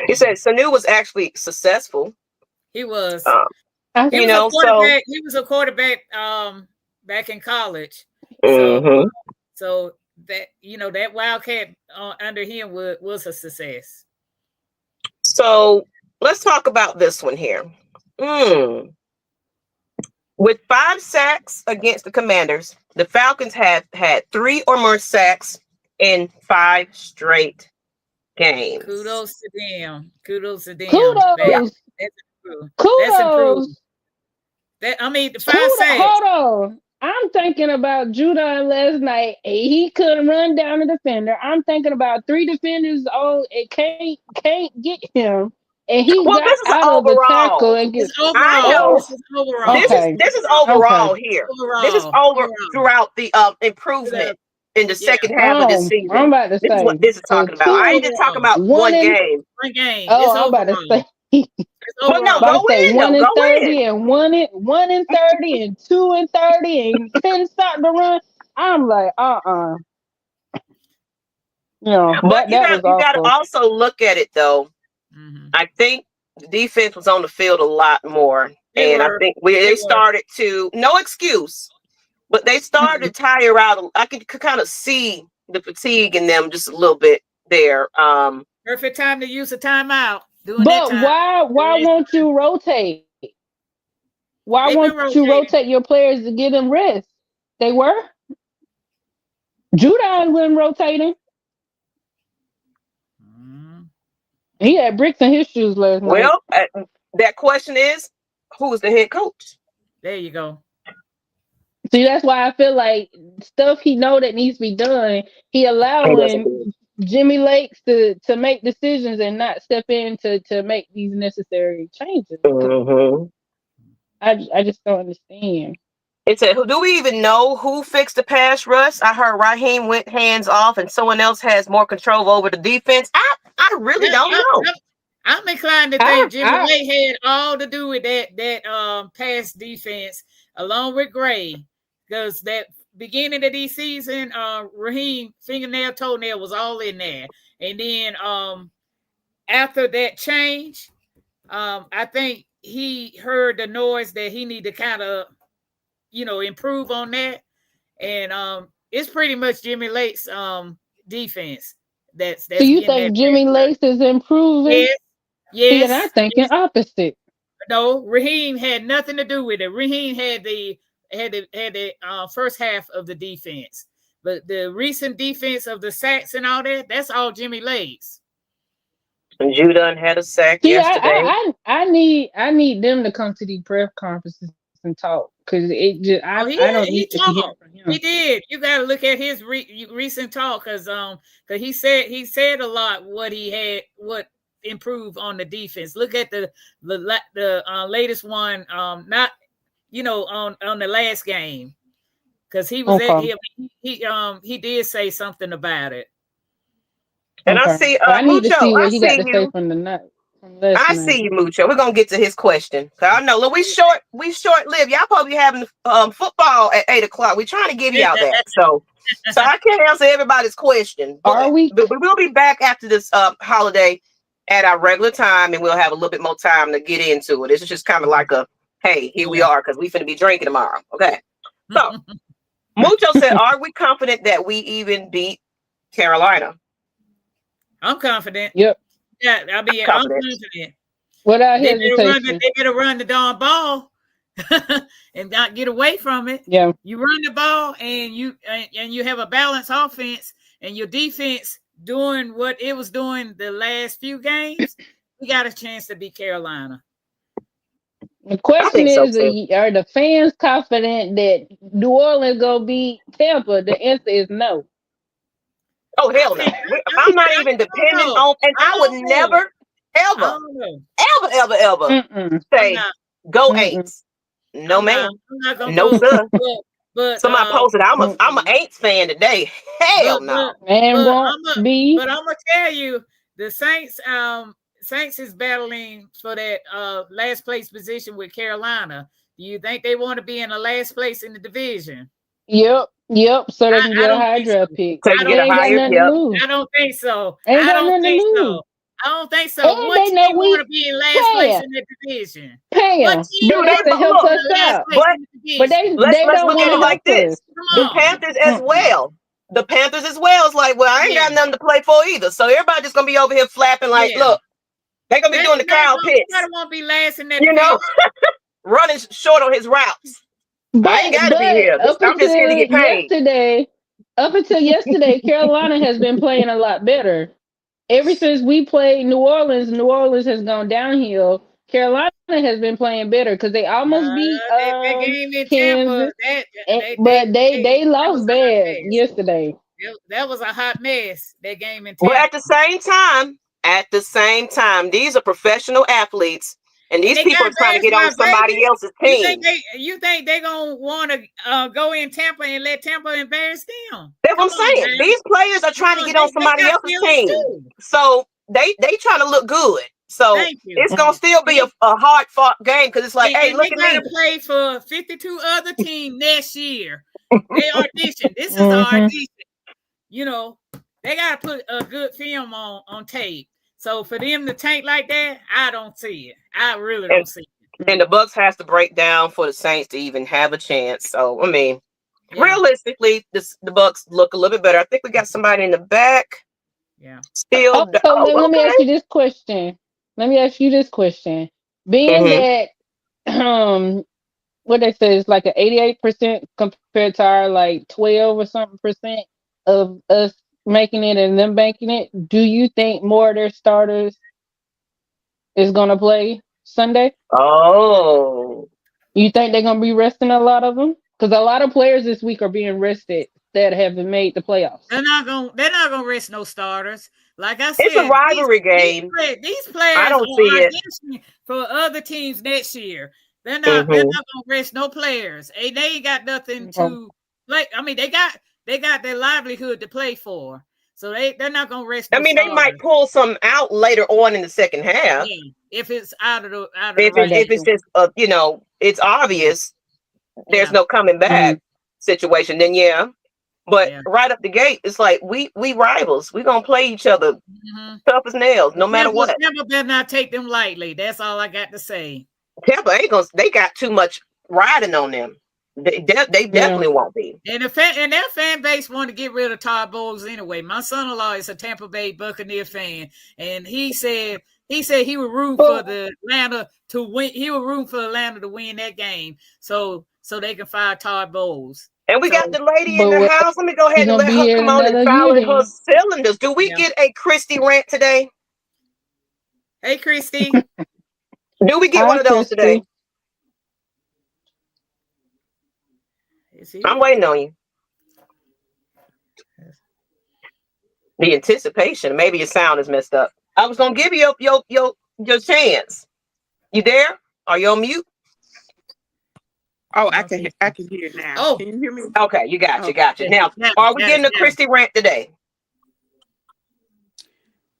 A: He said Sanu was actually successful.
C: He was.
A: He
C: was a quarterback back in college. So that that Wildcat under him was a success.
A: So let's talk about this one here. With 5 sacks against the Commanders, the Falcons have had 3 or more sacks in 5 straight games.
C: Kudos to them.
B: Kudos.
C: That's improved. The 5 sacks.
B: Hold on. I'm thinking about Judon last night. He couldn't run down the defender. I'm thinking about 3 defenders. Oh, it can't get him. And he got out of the tackle and
C: This is overall.
A: This is overall here. This is over throughout the improvement in the second half of this season.
B: I'm about to say
A: this is what this is talking about. I ain't just talking about one game.
B: I'm about to say.
A: But no, go in.
B: 1 and 30 and 1 and 30 and 2 and 30 and couldn't stop the run. I'm like,
A: but you got to also look at it though. I think the defense was on the field a lot more, I think they started to no excuse, but they started to tire out. I could kind of see the fatigue in them just a little bit there.
C: Perfect time to use a timeout.
B: But why won't you rotate? Why won't you rotate your players to give them rest? They were. Judon wasn't rotating. He had bricks in his shoes last night.
A: Well, that question is, who is the head coach?
C: There you go.
B: See, that's why I feel like stuff he know that needs to be done, he
A: He doesn't do
B: allowing Jimmy Lakes to make decisions and not step in to make these necessary changes.
A: it. Mm-hmm.
B: I just don't understand.
A: It said, "Do we even know who fixed the pass rush? I heard Raheem went hands off, and someone else has more control over the defense. I really don't know.
C: I'm inclined to think Jimmy Lake had all to do with that pass defense, along with Gray, because that beginning of the season, Raheem fingernail toenail was all in there, and then after that change, I think he heard the noise that he need to kind of, improve on that, and it's pretty much Jimmy Lake's defense. That's
B: so you think Jimmy Lace is improving?
C: Yes.
B: See, and I'm thinking opposite.
C: No, Raheem had nothing to do with it. Raheem had the first half of the defense, but the recent defense of the sacks and all that, that's all Jimmy Lace.
A: And Judon had a sack yesterday.
B: I need them to come to the press conferences and talk, because it just I don't need to hear from him.
C: He did. You got to look at his recent talk, because he said a lot what improved on the defense. Look at the latest one, not on the last game, because he was he did say something about it.
A: And I see
B: I need
A: Mucho,
B: to see what he got to
A: you.
B: say from the night.
A: I see you, Mucho. We're gonna get to his question. Cause I know, look, we short lived. Y'all probably having football at 8:00. We're trying to give y'all that. So I can't answer everybody's question.
B: Are we?
A: But we will be back after this holiday at our regular time, and we'll have a little bit more time to get into it. This is just kind of like a, hey, here we are, because we finna be drinking tomorrow. Okay. So Mucho said, "Are we confident that we even beat Carolina?"
C: I'm confident.
B: Yep.
C: Yeah, I'm confident.
B: Without
C: hesitation. They better run the darn ball and not get away from it.
B: Yeah.
C: You run the ball and you have a balanced offense, and your defense doing what it was doing the last few games. We got a chance to beat Carolina.
B: The question is, are the fans confident that New Orleans gonna beat Tampa? The answer is no.
A: Oh, hell no. I'm not even dependent on, and I would never, ever say, go Aints. No, ma'am. No, sir. But somebody posted, I'm an Aints fan today. Hell no.
C: But I'm gonna tell you, the Saints is battling for that last place position with Carolina. Do you think they want to be in the last place in the division?
B: Yep. So they can get a high draft pick.
A: I
C: don't think so. I don't think so. What team want to be in last place in the division?
B: What team wants to help us out? But they don't look at it like this.
A: The Panthers as well. The Panthers as well is like, well, I ain't got nothing to play for either. So everybody just gonna be over here flapping like, look, they're gonna be doing the Kyle Pitts.
C: Everybody won't be last in that,
A: running short on his routes. But I ain't gotta be here. I'm just here to get paid.
B: Up until yesterday, Carolina has been playing a lot better. Ever since we played New Orleans has gone downhill. Carolina has been playing better, because they almost beat Kansas, but they lost bad yesterday.
C: That was a hot mess, that game in Tampa.
A: Well, at the same time, these are professional athletes. And these people are trying to get on somebody else's team.
C: You think they're going to want to go in Tampa and let Tampa embarrass them?
A: That's what I'm saying. Man. These players are trying to get on somebody else's team. Too. So they trying to look good. So it's going to still be a hard-fought game, because it's like, hey, look at me.
C: They got to play for 52 other teams next year. They audition. This is the audition. They got to put a good film on tape. So for them to tank like that, I don't see it. I really don't see it.
A: And the Bucks has to break down for the Saints to even have a chance. So, I mean, realistically, the Bucks look a little bit better. I think we got somebody in the back.
C: Yeah.
B: Still. Let me ask you this question. Being that, what they say is like an 88% compared to our like 12 or something percent of us making it and them banking it, do you think more of their starters is gonna play Sunday.
A: Oh,
B: You think they're gonna be resting a lot of them? Because a lot of players this week are being rested that haven't made the playoffs.
C: They're not gonna rest no starters. Like I
A: it's a
C: said,
A: rivalry game.
C: these
A: I
C: players
A: don't see
C: are
A: it.
C: auditioning for other teams next year. They're
A: Hmm.
C: not gonna rest no players. They ain't got nothing
B: Okay.
C: to like. I mean, they got their livelihood to play for. So they're not gonna rest
A: I
C: no
A: mean, they might
C: starters.
A: pull some out later on in the second half
C: Yeah. If it's out of the
A: if
B: I
A: it's
B: got
A: if it's
C: rotation.
B: you.
A: just it's obvious there's
C: Yeah.
A: no coming
B: Mm.
A: back situation. Then yeah, but
C: Yeah.
A: right up the gate, it's like we rivals. We gonna play each other
C: Mm-hmm.
A: tough as nails, no matter what.
C: Tampa better not take them lightly. That's all I got to say.
A: Tampa ain't gonna. They got too much riding on them. They
B: Yeah.
A: definitely won't be.
C: And their fan base want to get rid of Todd Bowles anyway. My son-in-law is a Tampa Bay Buccaneer fan, and he said he would root for
A: Well,
C: the Atlanta to win. He would root for Atlanta to win that game, so they can fire Todd Bowles.
A: and we
C: So
A: got the lady in
B: But
A: the
B: what,
A: house. Let me go
B: he
A: ahead and
B: gonna
A: let
B: be
A: her
B: here
A: come on and
B: another year
A: fire in her
B: then.
A: cylinders. Do we
C: yeah.
A: get a Christy rant today?
C: Hey, Christy,
A: Do we get
B: Hi,
A: one of those today?
B: Christy.
C: is he
A: I'm
C: there?
A: waiting on you. The anticipation. Maybe your sound is messed up. I was gonna give you your chance. You there? Are you on mute?
D: Oh,
C: I don't see.
D: I can hear it now.
C: Oh,
D: Can you hear me?
A: Okay, you got you,
D: Okay.
A: got you. Now, are we getting a
C: got it.
A: Christy rant today?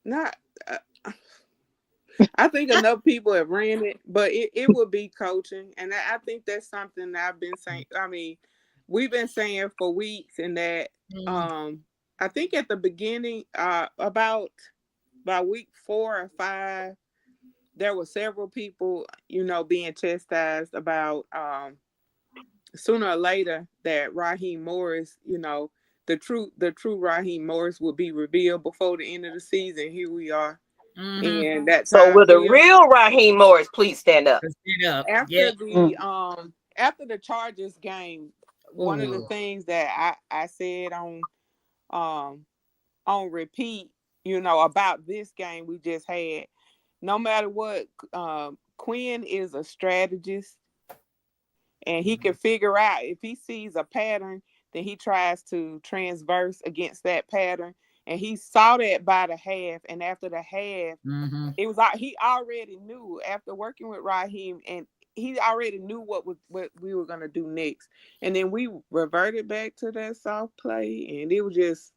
D: Not. I think enough people have ran it, but it would be coaching, and I think that's something that I've been saying. I mean, we've been saying for weeks, and that I think at the beginning, about week 4 or 5, there were several people, being chastised about sooner or later that Raheem Morris, the true Raheem Morris will be revealed before the end of the season. Here we are. And that's
A: So
D: how I
A: will the
D: feel.
A: real Raheem Morris please stand up?
C: Yeah.
D: After the Chargers game, one of the things that I said um on repeat, about this game we just had, no matter what, Quinn is a strategist, and he can figure out if he sees a pattern, then he tries to transverse against that pattern. And he saw that by the half, and after the half, it was like he already knew after working with Raheem, and he already knew what we were gonna do next. And then we reverted back to that soft play, and it was just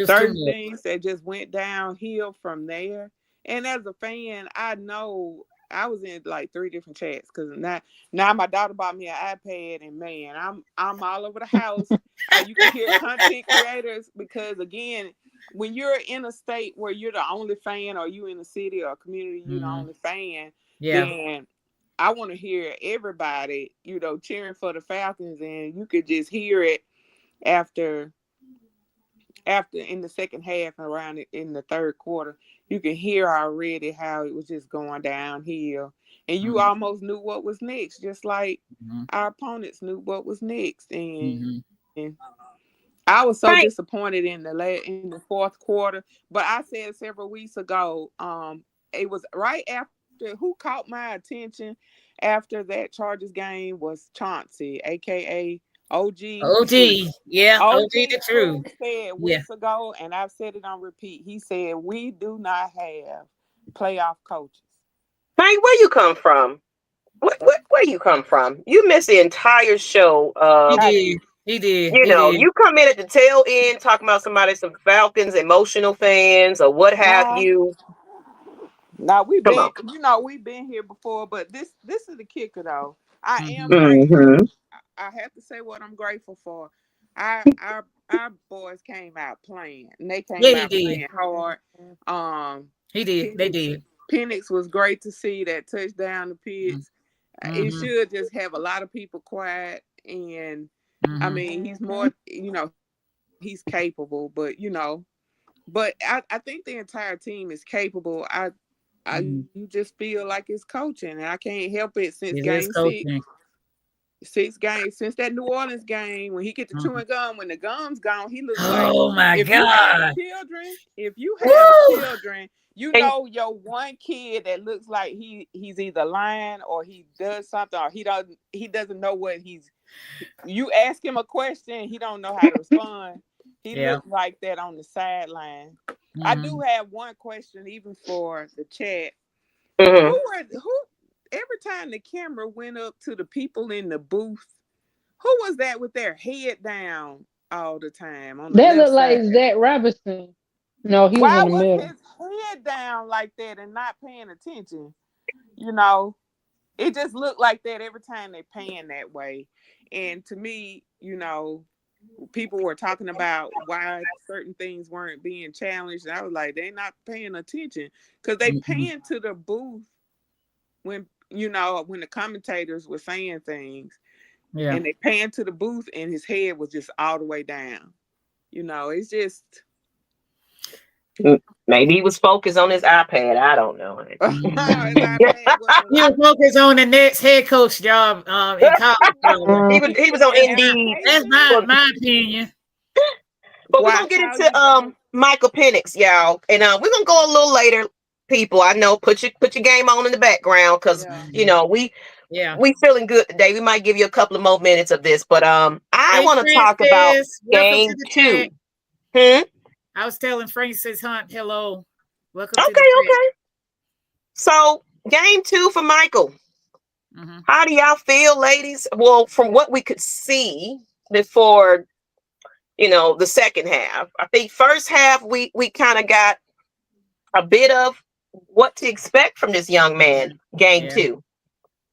D: certain things that just went downhill from there. And as a fan, I know I was in like 3 different chats because now my daughter bought me an iPad, and man, I'm all over the house. You can hear content creators, because again, when you're in a state where you're the only fan, or you in a city or a community, you're the only fan, then I want to hear everybody, cheering for the Falcons, and you could just hear it after in the second half, around in the third quarter. You can hear already how it was just going downhill, and you almost knew what was next, just like our opponents knew what was next. And I was so
A: Right.
D: disappointed in the fourth quarter. But I said several weeks ago, it was right after, who caught my attention after that Chargers game was Chauncey, aka OG.
C: Yeah,
D: OG
C: OG the truth.
D: Smooth said weeks ago, and I've said it on repeat. He said we do not have playoff coaches.
A: Frank, where you come from? Where you come from? You missed the entire show.
D: I did.
C: He did.
A: You come in at the tail end talking about some Falcons emotional fans or what have
D: No,
A: you.
D: we've
A: Come
D: been,
A: on.
D: we've been here before, but this is the kicker though. I am grateful.
A: Mm-hmm.
D: I have to say what I'm grateful for. Our boys came out playing, and they came out playing hard.
C: He did. They did.
D: Penix was great to see that touchdown to Pitts. It should just have a lot of people quiet, and I mean, he's more, he's capable, but I think the entire team is capable. You just feel like it's coaching, and I can't help it since game 6. 6 games since that New Orleans game when he get the chewing gum. When the gum's gone, he looks like.
C: Oh my
D: If
C: God!
D: you have
A: Woo!
D: children, you
A: And-
D: know your one kid that looks like he's either lying or he does something or he doesn't know what he's. You ask him a question, he don't know how to respond. He looks like that on the sideline. I do have one question, even for the chat.
A: Mhm.
D: Who every time the camera went up to the people in the booth, who was that with their head down all the time on the
B: That
D: left
B: looked like
D: side?
B: Zach Robinson. No, he was
D: Why
B: in the
D: was
B: middle.
D: his head down like that and not paying attention? You know, it just looked like that every time they pan that way. And to me, you know, people were talking about why certain things weren't being challenged. And I was like, they're not paying attention because they pan to the booth when the commentators were saying things, and they pan to the booth and his head was just all the way down. You know, it's just
A: Maybe he was focused on his iPad. I don't know.
D: his iPad wasn't
C: You focus on the next head coach job in college.
A: He was on Indeed.
C: That's my opinion.
A: But we're gonna get into Michael Penix, y'all, and we're gonna go a little later. People, I know, put your game on in the background because you know we feeling good today. We might give you a couple of more minutes of this, but I want to talk about game 2.
C: I was telling Francis Hunt, hello, welcome.
A: Okay. So game 2 for Michael. How do y'all feel, ladies? Well, from what we could see before, the second half, I think first half we kind of got a bit of what to expect from this young man. Game 2,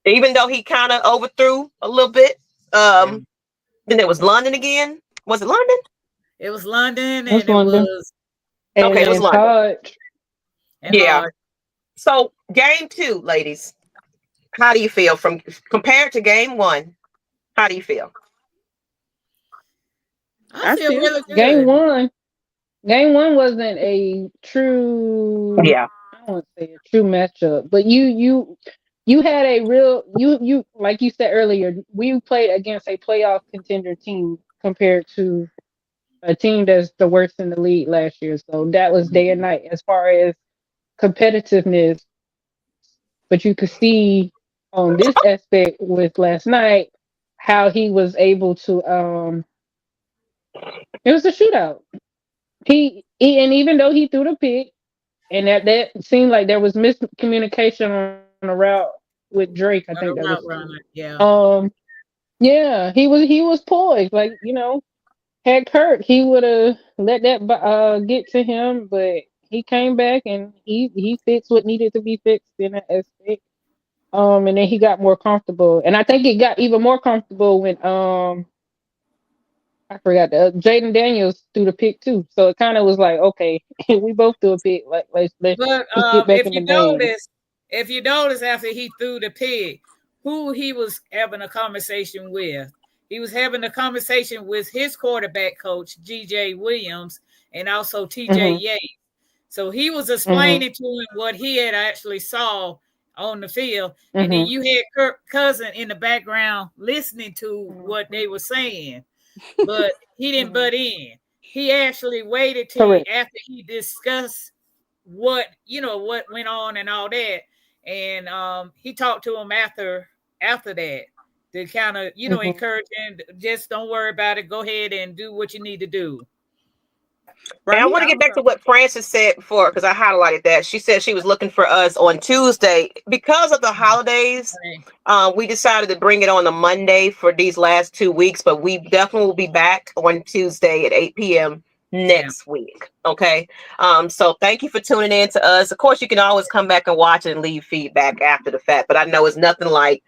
A: even though he kind of overthrew a little bit. Then it was London again. Was it London?
C: It was London,
B: and it was
A: it was London.
C: Yeah.
A: So game 2, ladies, how do you feel compared to game 1? How do you feel?
C: I feel really good.
B: Game one wasn't a true. I don't want to say a true matchup, but you had a real you like you said earlier. We played against a playoff contender team compared to a team that's the worst in the league last year. So that was day and night as far as competitiveness. But you could see on this aspect with last night how he was able to. It was a shootout. He and even though he threw the pick, and that seemed like there was miscommunication on the route with Drake. I think that was he was poised. Like, had Kurt, he would have let that get to him, but he came back and he fixed what needed to be fixed in that aspect. And then he got more comfortable, and I think it got even more comfortable when I forgot Jaden Daniels threw the pick too. So it kind of was like, okay, we both threw a pick. Like let's get back in the game.
C: If you notice, after he threw the pick, who he was having a conversation with? He was having a conversation with his quarterback coach, G.J. Williams, and also T.J. Yates. So he was explaining to him what he had actually saw on the field. And then you had Kirk Cousin in the background listening to what they were saying. But he didn't butt in. He actually waited till after he discussed what went on and all that. And he talked to him after that to kind of, encourage him. Just don't worry about it. Go ahead and do what you need to do.
A: Right. And I want to get back to what Francis said before, because I highlighted that. She said she was looking for us on Tuesday. Because of the holidays, we decided to bring it on a Monday for these last 2 weeks, but we definitely will be back on Tuesday at 8 p.m. next week. Okay. So thank you for tuning in to us. Of course, you can always come back and watch it and leave feedback after the fact, but I know it's nothing like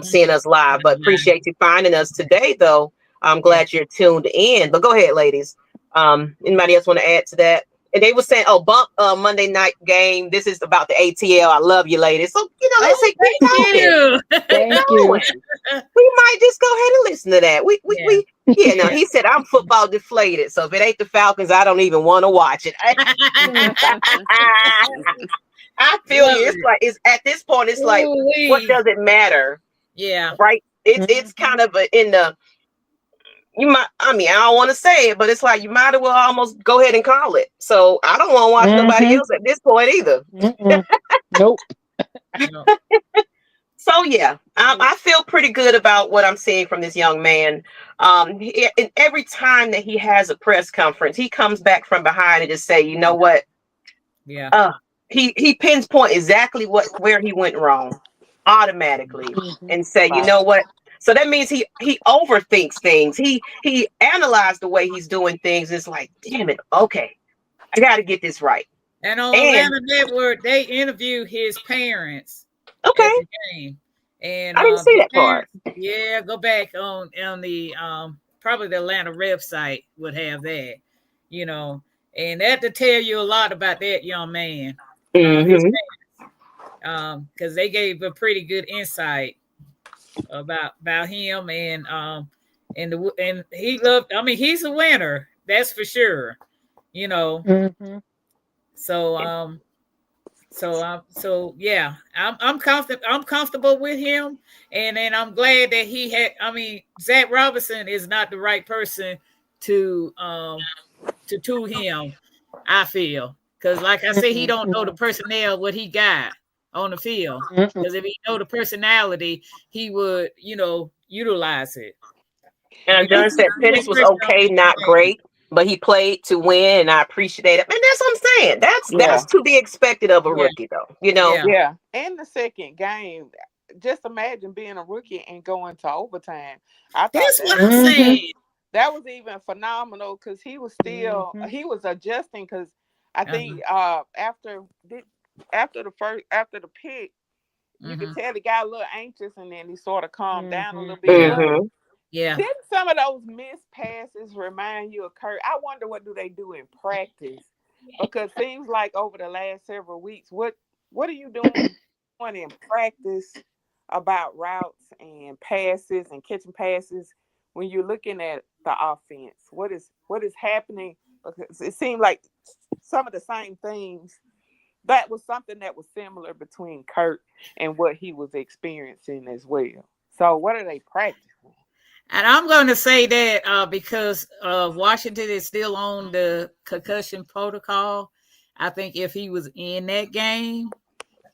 A: seeing us live, but appreciate you finding us today, though. I'm glad you're tuned in. But go ahead, ladies. Anybody else want to add to that? And they were saying, bump Monday night game. This is about the ATL. I love you, ladies. So, let's say keep talking.
B: Thank you.
A: We might just go ahead and listen to that. He said, I'm football deflated. So if it ain't the Falcons, I don't even want to watch it. I feel you. It's like, it's at this point, it's like, what does it matter?
C: Yeah.
A: Right. It's kind of in the I don't want to say it, but it's like you might as well almost go ahead and call it. So I don't want to watch nobody else at this point either.
B: Nope.
A: So yeah, I feel pretty good about what I'm seeing from this young man. And every time that he has a press conference, he comes back from behind and just say, you know what?
C: Yeah.
A: He pinpoint exactly where he went wrong automatically and say, you know what? So that means he overthinks things. He analyzed the way he's doing things. It's like, damn it, okay, I got to get this right.
C: And on Atlanta Network, they interview his parents at the game. And
A: I didn't see that part.
C: Yeah, go back on the probably the Atlanta website would have that, you know, and that to tell you a lot about that young man. His parents, because they gave a pretty good insight about him and he loved. I mean, he's a winner, that's for sure. You know. So yeah, I'm comfortable with him, and then I'm glad that he had. I mean, Zach Robinson is not the right person to him. I feel, because like I said, he don't know the personnel what he got on the field. Because if he know the personality, he would utilize it.
A: And John said Penix was okay, not great, but he played to win, and I appreciate it. And that's what I'm saying. That's to be expected of a rookie, though. You know.
D: Yeah. In the second game, just imagine being a rookie and going to overtime. I thought
C: that's what I'm saying.
D: That was even phenomenal because he was still he was adjusting because I think after the pick, you could tell he got a little anxious and then he sort of calmed down a little bit.
C: Yeah.
D: Didn't some of those missed passes remind you of Kurt? I wonder what do they do in practice, because it seems like over the last several weeks, what are you doing in practice about routes and passes and catching passes when you're looking at the offense? What is happening? Because it seemed like some of the same things. That was something that was similar between Kurt and what he was experiencing as well. So what are they practicing?
C: And I'm going to say that because Washington is still on the concussion protocol. I think if he was in that game,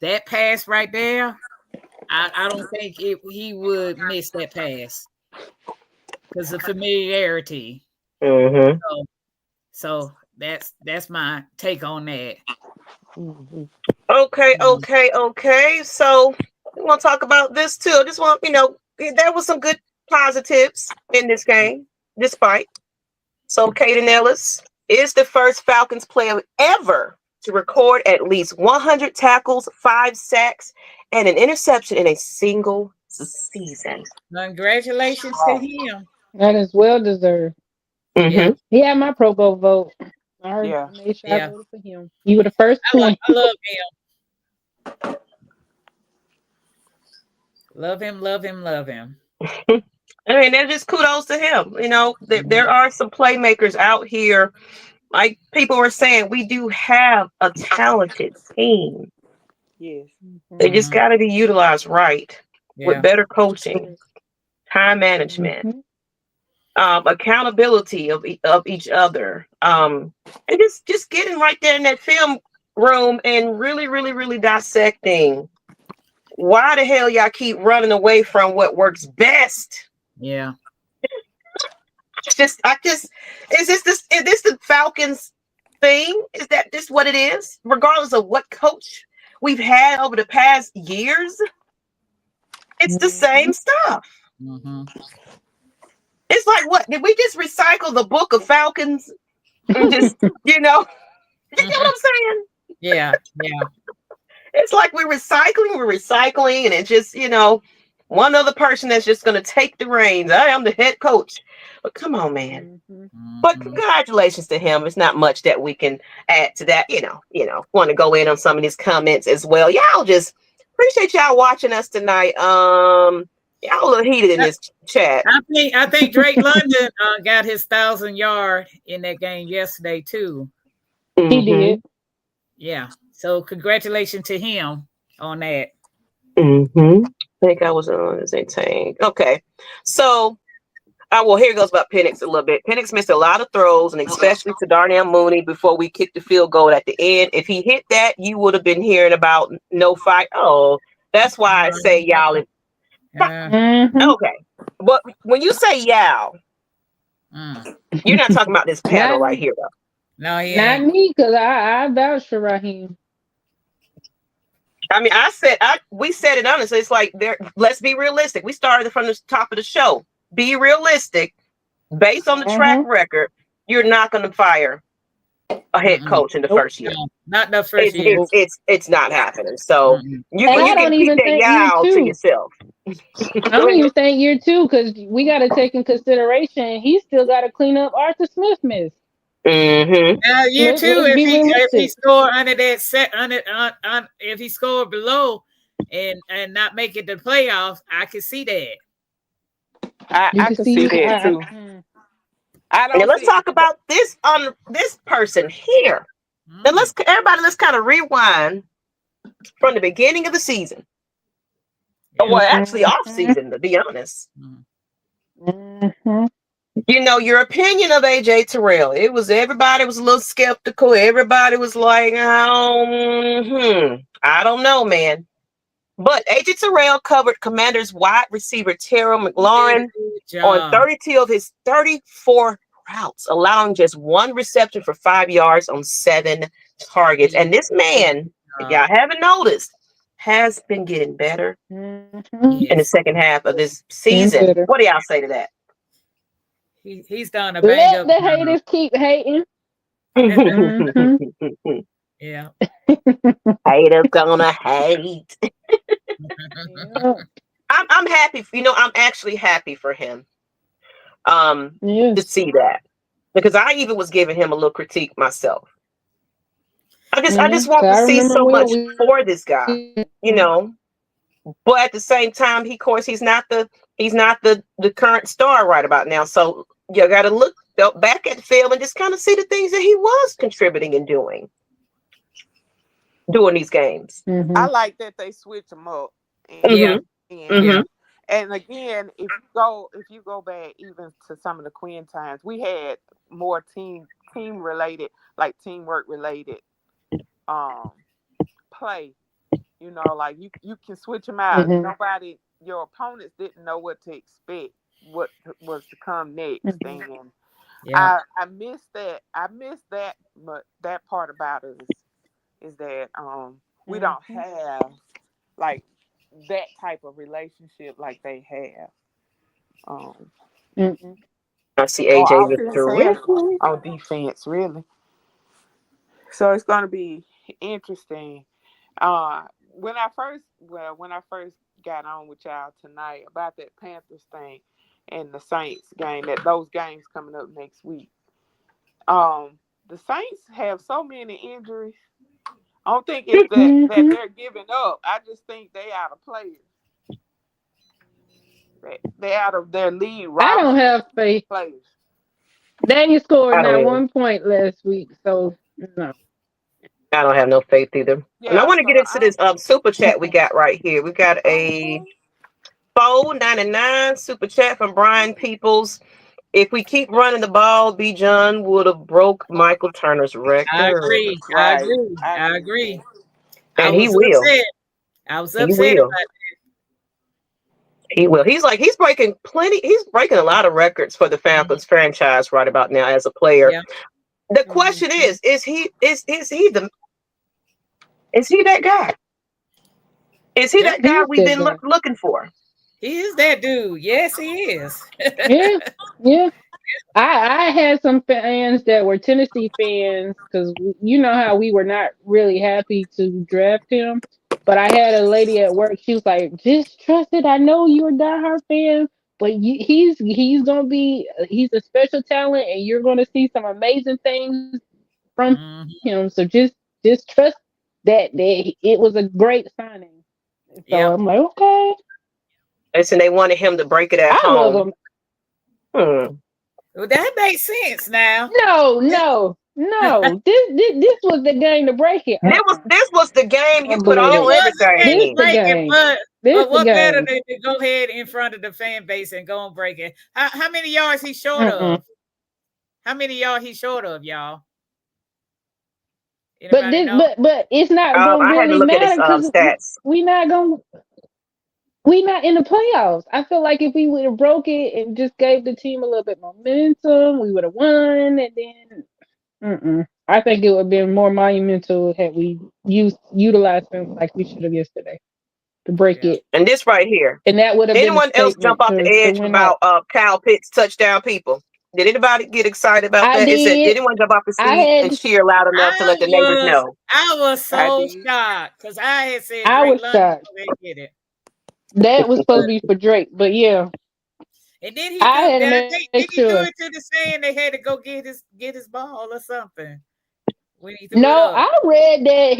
C: that pass right there, I don't think he would miss that pass because of familiarity. So that's my take on that.
A: Okay. So we want to talk about this too. I just want there was some good positives in this game, despite. So Kaden Elliss is the first Falcons player ever to record at least 100 tackles, 5 sacks, and an interception in a single season.
C: Congratulations to him.
B: That is well deserved.
C: Yeah.
B: He had my Pro Bowl vote. I made sure I voted for him. You were the first one.
C: I love him. Love him.
A: I mean, they're just kudos to him. You know, there are some playmakers out here. Like people were saying, we do have a talented team.
D: Yes.
A: They just got to be utilized right with better coaching, time management, accountability of each other, and just getting right there in that film room and really, really, really dissecting why the hell y'all keep running away from what works best.
C: Yeah.
A: Is this the Falcons thing? Is that just what it is? Regardless of what coach we've had over the past years, it's the same stuff. It's like, what did we just recycle the book of Falcons and just you know what I'm saying?
C: Yeah.
A: It's like we're recycling, and it's just one other person that's just going to take the reins. I am the head coach. But come on, man. But congratulations to him. It's not much that we can add to that. Want to go in on some of these comments as well. Y'all just appreciate y'all watching us tonight. Y'all a little heated in this chat.
C: I think Drake London got his 1,000-yard in that game yesterday too.
B: He did.
C: Yeah. So congratulations to him on that.
A: think I was on his 18. Okay. So, well, here goes about Penix a little bit. Penix missed a lot of throws, and especially to Darnell Mooney before we kicked the field goal at the end. If he hit that, you would have been hearing about no fight. Oh, that's why I say y'all. Okay. But when you say y'all, you're not talking about this panel right here, though.
C: No, he
B: Not
C: ain't.
B: me, because I vouch for Raheem.
A: I mean, we said it honestly. It's like, let's be realistic. We started from the top of the show. Be realistic. Based on the track record, you're not going to fire a head coach in the first year.
C: Not the first year.
A: It's not happening. So you
B: I
A: can
B: don't
A: keep
B: even
A: that
B: think
A: y'all to yourself.
B: I don't even think year 2, because we got to take in consideration he still got to clean up Arthur Smith miss.
C: Now year 2, if he score under that set, if he scored below and not make it to playoffs, I can see that.
D: I can see that too.
A: And let's talk about this person here. Then let's kind of rewind from the beginning of the season. Well, actually off season, to be honest. You know, your opinion of AJ Terrell. Everybody was a little skeptical. Everybody was like, I don't know, man. But AJ Terrell covered Commanders wide receiver Terrell McLaurin on 32 of his 34 routes, allowing just 1 reception for 5 yards on 7 targets. And this man, if y'all haven't noticed, has been getting better in the second half of this season. What do y'all say to that?
C: He's done a bang up.
B: Let the haters keep hating.
C: Yeah.
A: Haters gonna hate. I'm happy. I'm actually happy for him. To see that, because I even was giving him a little critique myself. I just want to see so much for this guy, But at the same time, he's not the current star right about now. So you got to look back at the film and just kind of see the things that he was contributing and doing these games.
D: I like that they switch them up. And again, if you go back even to some of the Quinn times, we had more team related, like teamwork related play. Like you can switch them out. Your opponents didn't know what to expect, what was to come next. And I miss that. I miss that, but that part about us is that we don't have like that type of relationship like they have.
A: I see AJ Victor
D: on defense, really. So it's going to be interesting. When I first got on with y'all tonight about that Panthers thing and the Saints game, those games coming up next week. The Saints have so many injuries. I don't think it's that they're giving up. I just think they out of players. They out of their lead.
B: I don't have faith.
D: Players.
B: Daniel scored not 1 point last week, so no.
A: I don't have no faith either. Yeah, and I want to get into this super chat we got right here. We got a $4.99 super chat from Brian Peoples. If we keep running the ball, B. John would have broke Michael Turner's record.
C: I agree.
D: Right.
C: I agree.
A: And he will.
C: I was upset about that.
A: He will. He's breaking a lot of records for the Falcons franchise right about now as a player. Yeah. The question is he that guy? Is he that guy we've been looking for?
C: He is that dude. Yes, he is.
B: Yeah. I had some fans that were Tennessee fans because you know how we were not really happy to draft him. But I had a lady at work. She was like, "Just trust it. I know you're a diehard fan, but he's a special talent, and you're going to see some amazing things from him. So just trust that it was a great signing." So I'm like, okay.
A: Listen, they wanted him to break it at home.
B: Love him.
C: Well, that makes sense now.
B: No. No, this was the game to break it.
A: This was the game you
B: Don't
A: put
B: believe
C: It
A: all
B: it.
C: was a
A: everything
C: game
B: This
C: to
A: in.
B: the
C: break it,
B: game.
C: but
B: This the
C: what better
B: game.
C: than to go ahead in front of the fan base and go and break it? How many yards he short
B: Mm-mm.
C: of? How many yards he short of, y'all?
B: But
C: Anybody know?
B: it's not gonna
A: I had to
B: really
A: look at his
B: matter because
A: stats.
B: we not in the playoffs. I feel like if we would have broke it and just gave the team a little bit momentum, we would have won. And then, I think it would have been more monumental had we utilized them like we should have yesterday to break
C: Yeah.
B: it.
A: And this right here.
B: And that would have been a
A: Anyone else jump
B: statement
A: off the
B: to
A: edge
B: win
A: about
B: out.
A: Kyle Pitts touchdown people? Did anybody get excited about
B: I
A: that? It said, did
B: did.
A: anyone jump off the
B: I
A: seat and
B: had.
A: cheer loud enough to let the neighbors know?
C: I was
D: I
C: so
D: did.
C: shocked because I had said
B: I
C: Drake
B: was
C: London
B: shocked.
C: before they get it.
B: That was supposed to be for Drake, but yeah,
C: And then he
B: I
C: threw
B: had to
C: did
B: make
C: he threw
B: sure.
C: it to the stand. They had to go get his ball or something when he threw it
B: No,
C: up.
B: I read that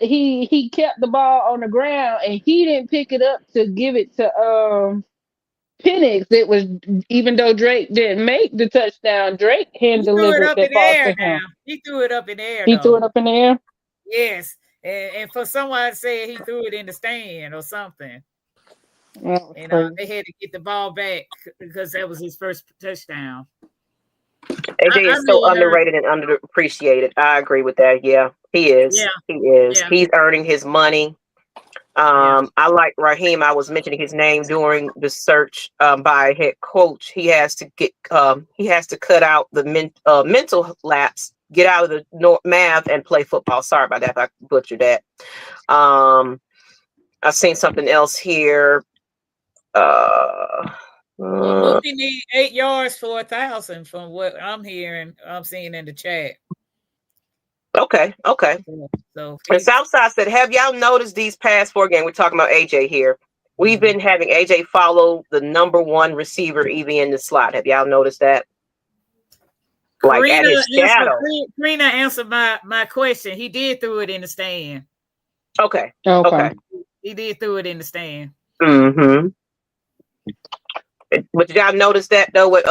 B: he kept the ball on the ground and he didn't pick it up to give it to Penix. It was, even though Drake didn't make the touchdown, Drake hand
C: He threw it
B: delivered
C: up
B: that
C: in the
B: ball
C: air
B: to
C: now.
B: him.
C: He threw it up in the air
B: He threw it
C: though.
B: up in the air.
C: Yes. And for someone to say he threw it in the stand or something.
B: Oh,
C: And
B: crazy.
C: they had to get the ball back because that was his first touchdown.
A: AJ is so underrated and underappreciated. I agree with that. Yeah, he is.
C: Yeah.
A: He is.
C: Yeah.
A: He's earning his money.
C: Yeah.
A: I like Raheem. I was mentioning his name during the search by head coach. He has to cut out the mental lapse, get out of the math and play football. Sorry about that if I butchered that. I've seen something else here.
C: Mookie need 8 yards for 1,000 from what I'm hearing. I'm seeing in the chat.
A: Okay.
C: So
A: And Southside said, have y'all noticed these past 4 games? We're talking about AJ here. We've been having AJ follow the number 1 receiver even in the slot. Have y'all noticed that? Like
C: Karina
A: at his shadow.
C: Karina answered my question. He did throw it in the stand.
A: Okay.
C: He did throw it in the stand.
A: Mm-hmm. But y'all noticed that though? What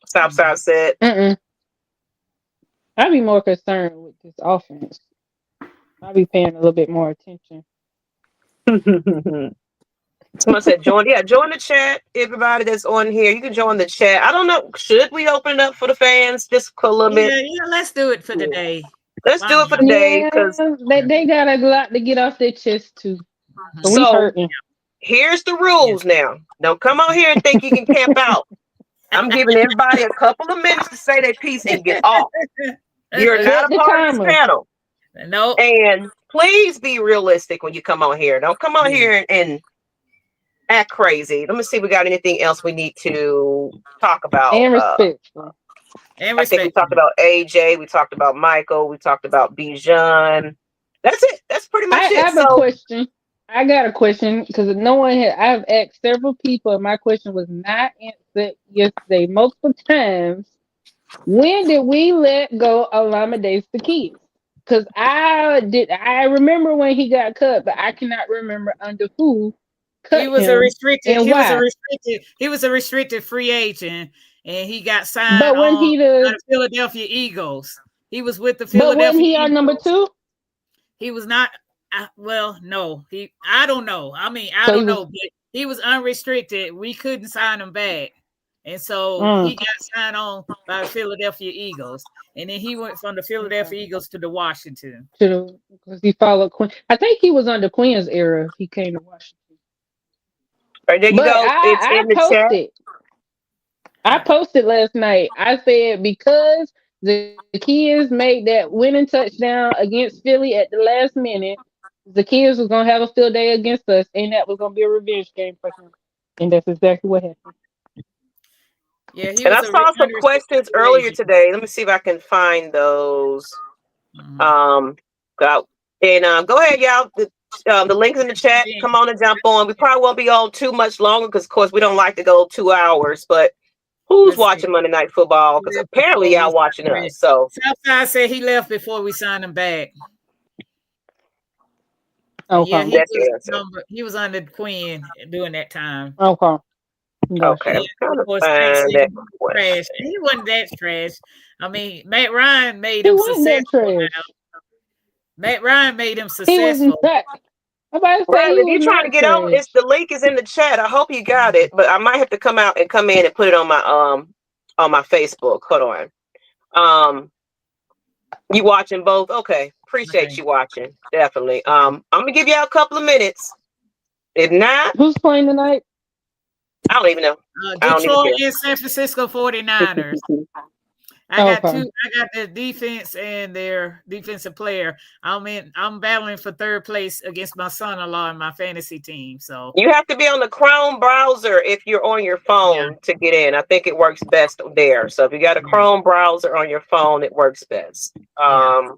A: Southside said.
B: I'd be more concerned with this offense. I'd be paying a little bit more attention.
A: Someone said join the chat. Everybody that's on here, you can join the chat. I don't know. Should we open it up for the fans just a little bit?
C: Yeah, let's do it for the day.
A: Let's do it for the day because
B: they got a lot to get off their chest too.
A: So here's the rules now. Don't come on here and think you can camp out. I'm giving everybody a couple of minutes to say their piece and get off. You're not a part of this panel.
C: No.
A: And please be realistic when you come on here. Don't come on here and act crazy. Let me see if we got anything else we need to talk about.
B: And respectful.
A: I think we talked about AJ. We talked about Michael. We talked about Bijan. That's it. That's pretty much it.
B: I have a question. I got a question because I've asked several people and my question was not answered yesterday multiple times. When did we let go of Lamade Zaccheaus? Because I remember when he got cut, but I cannot remember under who cut
C: he was
B: him
C: a restricted
B: and why.
C: He was a restricted free agent and he got signed
B: by
C: the Philadelphia Eagles. He was with the Philadelphia
B: But wasn't he
C: Eagles.
B: on number 2?
C: He was not. Well, no. I don't know. I mean, I don't know. But he was unrestricted. We couldn't sign him back. And so he got signed on by the Philadelphia Eagles. And then he went from the Philadelphia Eagles to the Washington.
B: Because he followed Quinn. I think he was under Quinn's era. He came to Washington.
A: Right, there you go. It's in the chat.
B: I posted last night. I said because Zaccheaus made that winning touchdown against Philly at the last minute, Zaccheaus was gonna have a field day against us, and that was gonna be a revenge game for him. And that's exactly what happened.
C: Yeah,
A: and I saw some questions earlier today. Let me see if I can find those. Go ahead, y'all. The link's in the chat. Come on and jump on. We probably won't be on too much longer because, of course, we don't like to go 2 hours. But who's watching Monday Night Football? Because apparently y'all watching us. So
C: Southside said he left before we signed him back.
B: Okay.
C: Yeah, he was under Quinn during that time.
B: Okay.
A: Okay,
C: Yeah,
A: I'm trying
C: of
A: to
C: course,
A: find that
C: preseason was trash.
A: question.
C: He wasn't that trash. I mean, Matt Ryan made
B: He
C: him
B: wasn't that
C: successful.
B: trash.
C: Matt Ryan made him
B: He was
C: successful.
B: not. I'm about to say
A: Riley,
B: he
A: if you're
B: was
A: trying to
B: not
A: get on,
B: trash.
A: the link is in the chat. I hope you got it, but I might have to come out and come in and put it on my Facebook. Hold on. You watching both? Okay. Appreciate
C: Okay.
A: you watching. Definitely. I'm gonna give y'all a couple of minutes. If not,
B: Who's playing tonight?
A: I don't even know. I don't even
C: Detroit
A: care.
C: and San Francisco 49ers. I got
B: Okay.
C: two. I got the defense and their defensive player. I'm battling for third place against my son-in-law and my fantasy team. So
A: You have to be on the Chrome browser if you're on your
C: yeah,
A: phone to get in. I think it works best there. So if you got a
C: yeah,
A: Chrome browser on your phone, it works best.
C: yeah.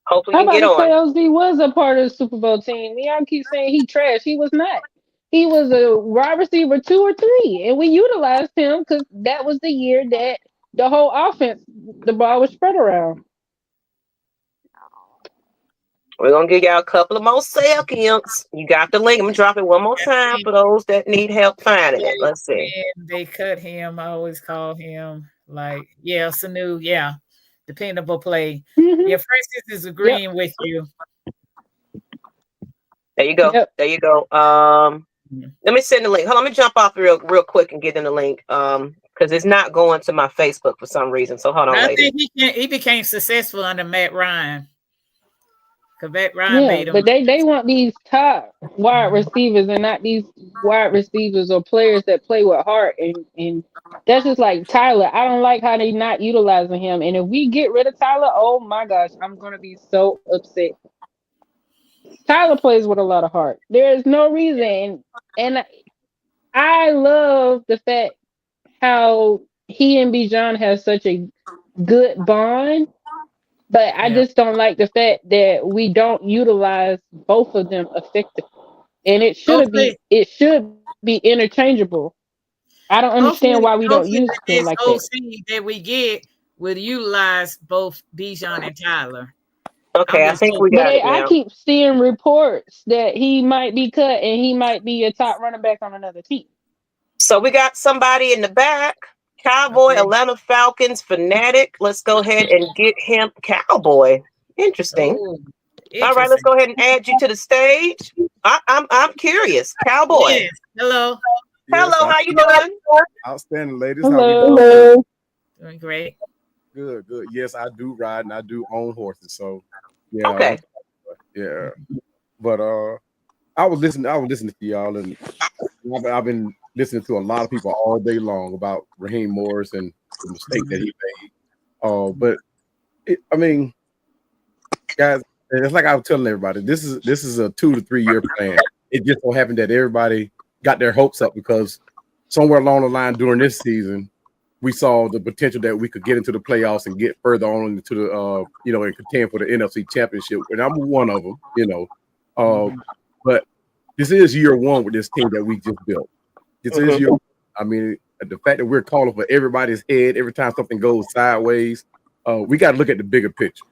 A: Hopefully
B: I'm
A: you can
B: about
A: get
B: to say
A: on.
B: OZ was a part of the Super Bowl team. Y'all keep saying he trash. He was not. He was a wide receiver 2 or 3, and we utilized him because that was the year that the whole offense, the ball was spread around.
A: We're gonna give y'all a couple of more seconds. You got the link. I'm gonna drop it one more time for those that need help finding it. Let's see.
C: And they cut him. I always call him Sanu. Yeah, dependable play.
B: Mm-hmm.
C: Yeah, Francis is
B: Yep.
C: agreeing with you.
A: There you go.
B: Yep.
A: There you go. Let me send the link. Hold on, let me jump off real quick and get in the link. Because it's not going to my Facebook for some reason. So hold on,
C: I
A: lady.
C: think he became successful under Matt Ryan. Because Matt Ryan
B: Yeah,
C: made him.
B: but they want these top wide receivers and not these wide receivers or players that play with heart. And that's just like Tyler. I don't like how they not utilizing him. And if we get rid of Tyler, oh my gosh, I'm gonna be so upset. Tyler plays with a lot of heart. There is no reason, and I love the fact how he and Bijan have such a good bond. But I
C: Yeah.
B: just don't like the fact that we don't utilize both of them effectively. And
C: Hopefully,
B: it should be interchangeable. I don't understand why we don't
C: hopefully
B: use
C: the
B: them
C: next
B: like that.
C: OC that we get will utilize both Bijan and Tyler. I'm
A: Okay, I
C: just
A: think we
C: hoping.
A: got it
B: I
A: now.
B: keep seeing reports that he might be cut and he might be a top running back on another team.
A: So we got somebody in the back. Cowboy,
C: Okay.
A: Atlanta Falcons fanatic. Let's go ahead and get him. Cowboy. Interesting.
C: Oh,
A: All right, let's
C: interesting.
A: go ahead and add you to the stage. I'm curious. Cowboy.
C: Yes. Hello.
E: Yes,
A: Hello, how you doing?
E: outstanding, ladies. How we doing?
B: Hello.
C: Doing great.
E: Good, good. Yes, I do ride and I do own horses. So, yeah,
A: Okay.
E: yeah. But I was listening to y'all, and I've been listening to a lot of people all day long about Raheem Morris and the mistake that he made. But I mean, guys, it's like I was telling everybody, this is a 2 to 3 year plan. It just so happened that everybody got their hopes up because somewhere along the line during this season, we saw the potential that we could get into the playoffs and get further on into the and contend for the NFC Championship. And I'm one of them, but this is year one with this team that we just built. This is year. I mean, the fact that we're calling for everybody's head every time something goes sideways, we got to look at the bigger picture.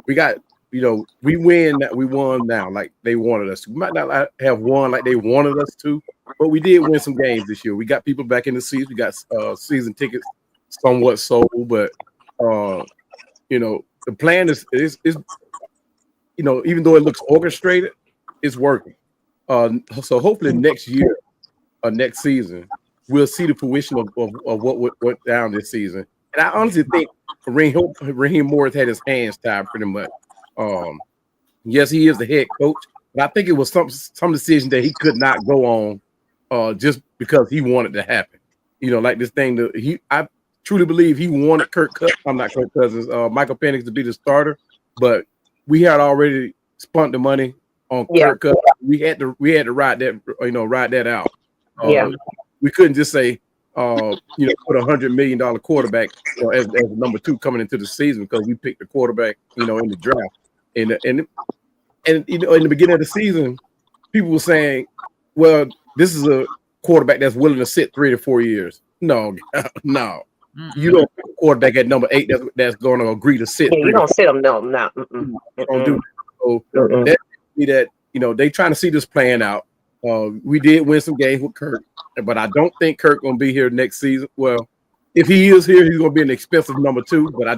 E: We got, we won now like they wanted us to. We might not have won like they wanted us to, but we did win some games this year. We got people back in the seats. We got season tickets somewhat sold, but the plan is even though it looks orchestrated, it's working. So hopefully next year or next season, we'll see the fruition of what went down this season. And I honestly think Raheem Morris had his hands tied pretty much. Yes, he is the head coach, but I think it was some decision that he could not go on just because he wanted to happen. Like this thing that I truly believe he wanted Kirk Cousins, Michael Penix to be the starter, but we had already spent the money on Kirk Cousins. We had to ride that out. We couldn't just say put $100 million quarterback as number 2 coming into the season because we picked the quarterback in the draft. And in the beginning of the season, people were saying, well, this is a quarterback that's willing to sit 3 to 4 years. No. You don't pick a quarterback at number 8 that's going to agree to sit.
A: Yeah, you don't sit them. No, no.
E: Don't do that. So that they trying to see this playing out. We did win some games with Kirk, but I don't think Kirk gonna be here next season. Well, if he is here, he's gonna be an expensive number 2, but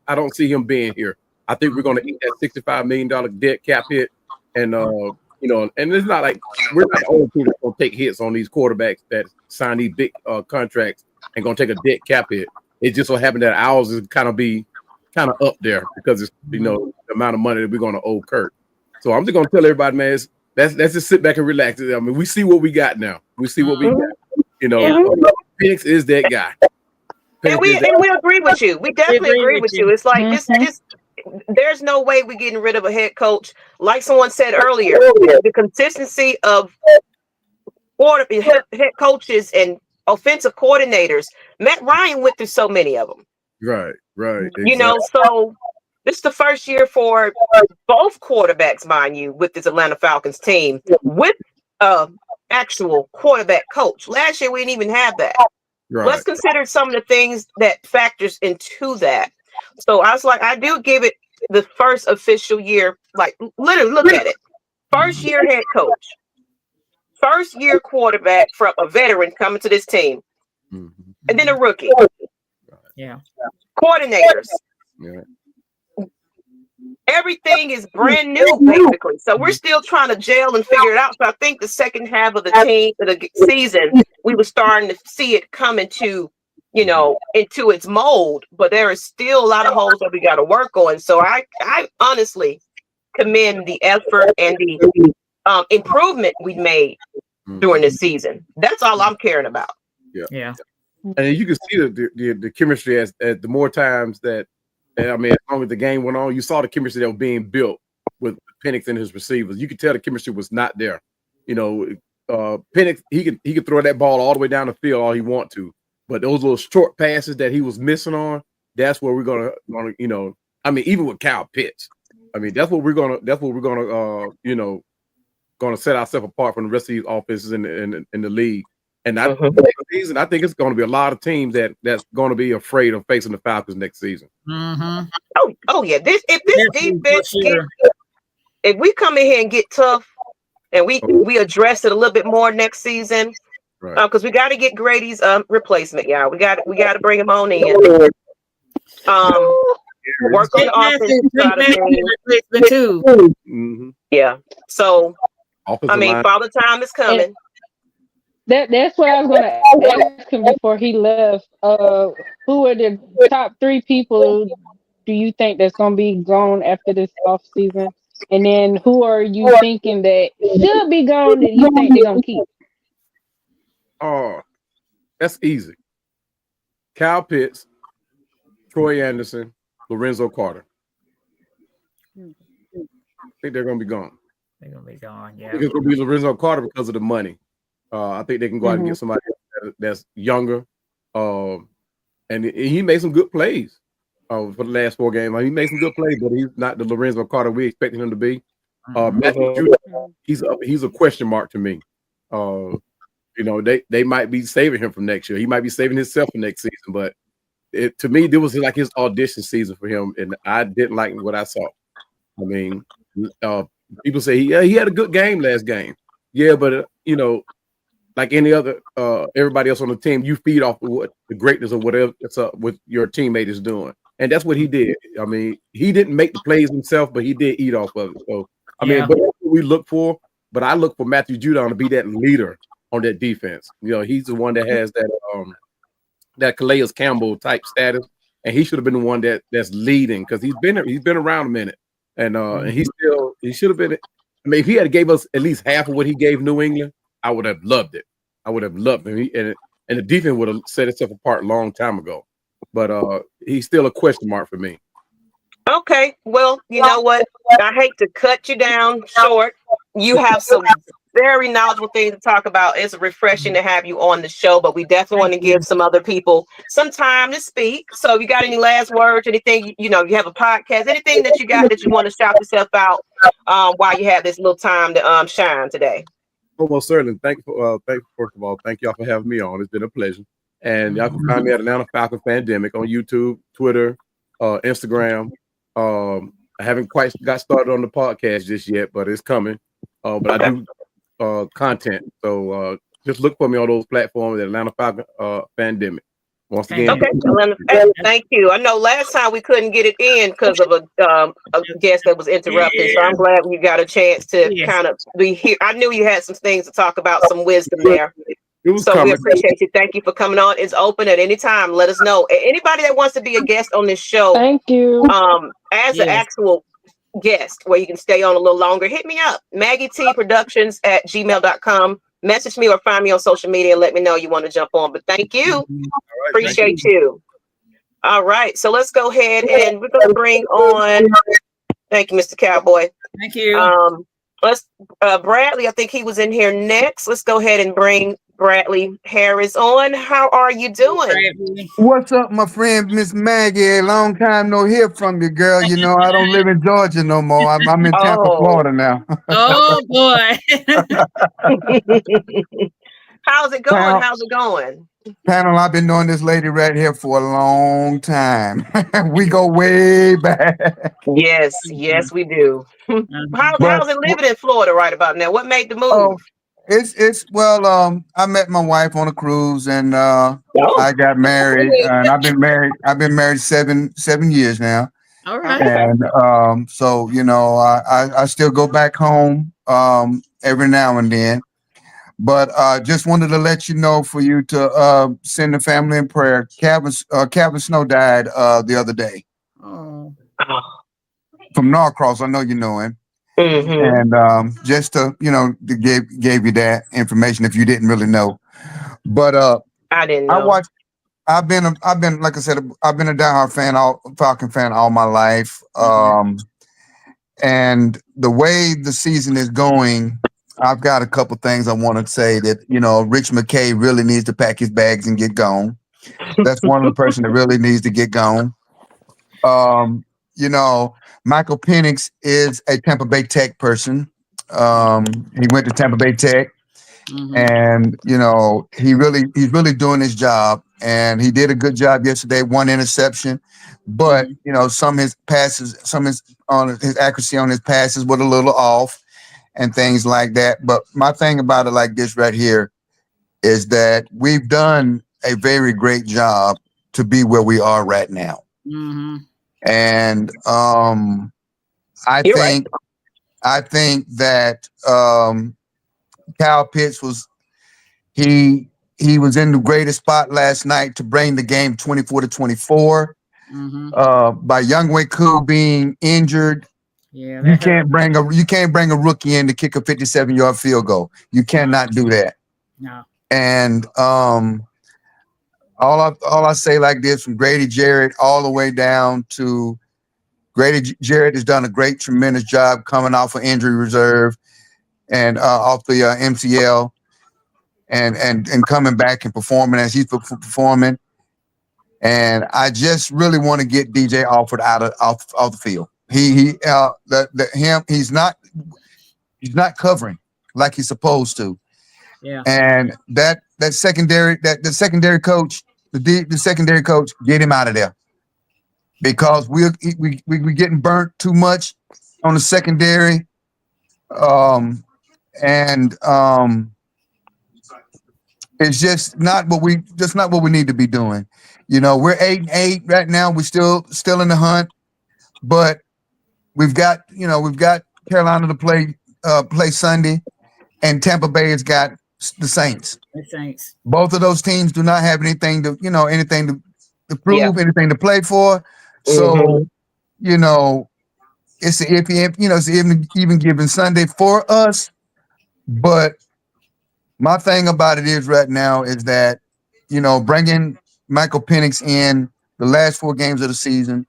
E: I don't see him being here. I think we're gonna eat that $65 million debt cap hit, and and it's not like we're not the only team that's gonna take hits on these quarterbacks that sign these big contracts and gonna take a debt cap hit. It just so happened that ours is kind of up there because it's the amount of money that we're gonna owe Kirk. So I'm just gonna tell everybody, man, let's just sit back and relax. I mean, we see what we got now. We see what we got. Penix is that guy.
A: And we agree with you. We definitely agree with you. It's like this. There's no way we're getting rid of a head coach. Like someone said earlier, the consistency of head coaches and offensive coordinators. Matt Ryan went through so many of them.
E: Right.
A: Exactly. So this is the first year for both quarterbacks, mind you, with this Atlanta Falcons team with actual quarterback coach. Last year we didn't even have that. Right. Let's consider some of the things that factors into that. So I was like, I do give it the first official year, like literally look at it. First year head coach, first year quarterback from a veteran coming to this team, and then a rookie.
C: Yeah.
A: Coordinators.
E: Yeah.
A: Everything is brand new, basically. So we're still trying to gel and figure it out. So I think the second half of the season, we were starting to see it come into its mold. But there is still a lot of holes that we got to work on. So I honestly commend the effort and the improvement we made during this season. That's all I'm caring about.
C: Yeah.
E: And you can see the chemistry as the more times that. And I mean, as long as the game went on, you saw the chemistry that was being built with Penix and his receivers. You could tell the chemistry was not there. Penix, he could throw that ball all the way down the field all he want to, but those little short passes that he was missing on, that's where we're gonna I mean, even with Kyle Pitts, I mean, that's what we're gonna set ourselves apart from the rest of these offenses in the league. And next season, I think it's going to be a lot of teams that's going to be afraid of facing the Falcons next season.
C: Mm-hmm.
A: Oh yeah. If we come in here and get tough, and we address it a little bit more next season, because we got to get Grady's replacement, y'all. We got to bring him on in. Work on the offense
C: too.
E: Mm-hmm.
A: Yeah. So Father Time is coming.
B: That's what I was going to ask him before he left. Who are the top 3 people do you think that's going to be gone after this off season? And then who are you thinking that should be gone that you think they're going to keep?
E: Oh, that's easy. Kyle Pitts, Troy Anderson, Lorenzo Carter. I think they're going to be gone.
C: They're going to be gone, yeah.
E: It's going to be Lorenzo Carter because of the money. I think they can go out and get somebody that's younger. And he made some good plays for the last 4 games. He made some good plays, but he's not the Lorenzo Carter we expected him to be. Matthew, he's a question mark to me. They might be saving him from next year. He might be saving himself for next season. But to me, this was like his audition season for him, and I didn't like what I saw. I mean, people say he had a good game last game. Yeah, but like any other everybody else on the team, you feed off of what the greatness of whatever what your teammate is doing, and that's what he did. I mean, he didn't make the plays himself, but he did eat off of it. So I mean, but that's what we look for. But I look for Matthew Judon to be that leader on that defense. He's the one that has that Calais Campbell type status, and he should have been the one that's leading because he's been around a minute, and he should have been. I mean, if he had gave us at least half of what he gave New England, I would have loved it. I would have loved him. And the defense would have set itself apart a long time ago. But he's still a question mark for me.
A: Okay. Well, you know what? I hate to cut you down short. You have some very knowledgeable things to talk about. It's refreshing to have you on the show, but we definitely want to give some other people some time to speak. So if you got any last words, anything, you have a podcast, anything that you got that you want to shout yourself out while you have this little time to shine today.
E: Oh, well, certainly. Thank you. First of all, thank y'all for having me on. It's been a pleasure. And y'all can find me at Atlanta Falcon Pandemic on YouTube, Twitter, Instagram. I haven't quite got started on the podcast just yet, but it's coming. But I do content. So just look for me on those platforms. Atlanta Falcon Pandemic. Once again,
A: Okay, Atlanta, thank you. I know last time we couldn't get it in because of a guest that was interrupted. So I'm glad you got a chance to kind of be here. I knew you had some things to talk about, some wisdom there. So we appreciate you. Thank you for coming on. It's open at any time. Let us know. Anybody that wants to be a guest on this show,
B: thank you.
A: As an actual guest where you can stay on a little longer, hit me up. Maggietproductions@gmail.com. Message me or find me on social media and let me know you want to jump on. But thank you. Appreciate you. All right. So let's go ahead and we're going to bring on. Thank you, Mr. Cowboy.
C: Thank you.
A: Let's Bradley, I think he was in here next. Let's go ahead and bring Bradley Harris on. How are you doing?
F: What's up, my friend, Ms Maggie? Long time no hear from you, girl. You know, I don't live in Georgia no more. I'm in Tampa, Florida now.
C: Oh, boy.
A: How's it going? How's it going?
F: Panel, I've been knowing this lady right here for a long time. We go way back.
A: Yes, we do. How's it living in Florida right about now? What made the move?
F: Oh, it's well, I met my wife on a cruise and I got married and I've been married seven years now.
C: All right.
F: And so you know, I still go back home every now and then. But just wanted to let you know for you to send the family in prayer. Calvin Snow died the other day.
C: Oh.
F: From Norcross. I know you know him.
A: Mm-hmm.
F: And just to, you know, gave you that information if you didn't really know. But
A: I didn't know.
F: I've been like I said, I've been a diehard Falcon fan all my life. And the way the season is going, I've got a couple things I want to say that, you know, Rich McKay really needs to pack his bags and get gone. That's one of the person that really needs to get gone. You know, Michael Penix is a Tampa Bay Tech person. He went to Tampa Bay Tech, and you know, he's really doing his job, and he did a good job yesterday. 1 interception, but you know, some of his passes, his accuracy on his passes was a little off. And things like that. But my thing about it like this right here is that we've done a very great job to be where we are right now. And I think that Kyle Pitts was he was in the greatest spot last night to bring the game 24-24. By Younghoe Koo being injured.
C: Yeah,
F: you can't bring a rookie in to kick a 57-yard field goal. You cannot do that.
C: No.
F: And all I say like this, from Grady Jarrett all the way down to Grady Jarrett has done a tremendous job coming off of injury reserve and off the MCL and coming back and performing as he's performing. And I just really want to get DJ Alford off the field. He's not covering like he's supposed to.
C: Yeah.
F: And the secondary coach, get him out of there because we're getting burnt too much on the secondary. It's just not what we need to be doing. You know, we're 8-8 right now. We're still in the hunt, but we've got Carolina to play Sunday, and Tampa Bay has got the Saints. Both of those teams do not have anything to prove, anything to play for. So, you know, it's an even given Sunday for us. But my thing about it is right now is that, you know, bringing Michael Penix in the last 4 games of the season.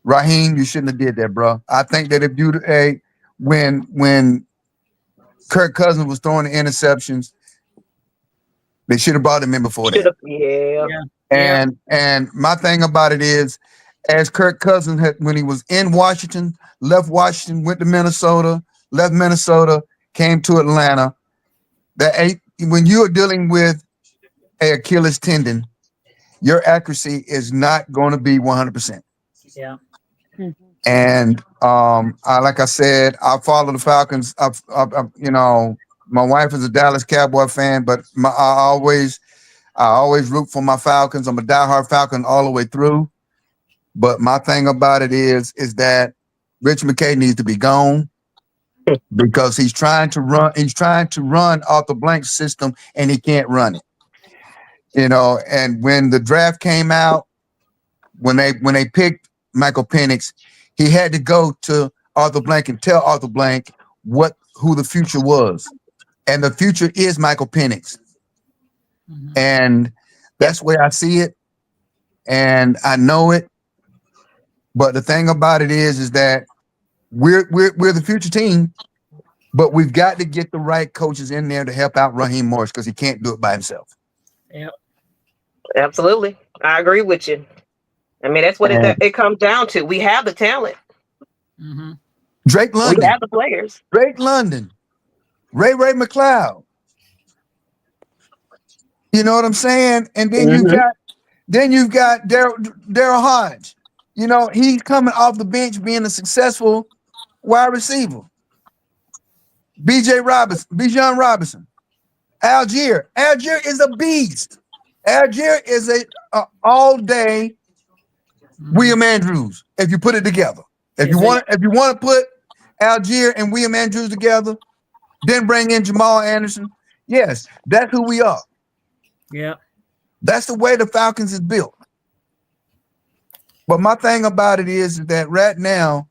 F: Raheem, you shouldn't have did that, bro. I think that if you when Kirk Cousins was throwing the interceptions, they should have brought him in before that.
A: Yeah.
F: And my thing about it is, as Kirk Cousins had when he was in Washington, left Washington, went to Minnesota, left Minnesota, came to Atlanta. When you are dealing with an Achilles tendon, your accuracy is not going to be 100%.
C: Yeah.
F: And like I said, I follow the Falcons. My wife is a Dallas Cowboy fan, but I always root for my Falcons. I'm a diehard Falcon all the way through. But my thing about it is that Rich McKay needs to be gone because he's trying to run Arthur Blank's system and he can't run it. And when the draft came out, when they picked Michael Penix, he had to go to Arthur Blank and tell Arthur Blank who the future was. And the future is Michael Penix. Mm-hmm. And that's where I see it. And I know it. But the thing about it is that we're the future team, but we've got to get the right coaches in there to help out Raheem Morris because he can't do it by himself.
C: Yep.
A: Absolutely. I agree with you. I mean, that's what it comes down to. We have the talent.
C: Mm-hmm.
F: Drake London.
A: We have the players.
F: Drake London. Ray McLeod. You know what I'm saying? And then you've got Daryl Hodge. He's coming off the bench being a successful wide receiver. Bijan Robinson. Algier is a beast. Algier is a all day William Andrews. If you put it together, if you want to put Algier and William Andrews together, then bring in Jamal Anderson. Yes, that's who we are.
C: Yeah,
F: that's the way the Falcons is built. But my thing about it is that right now,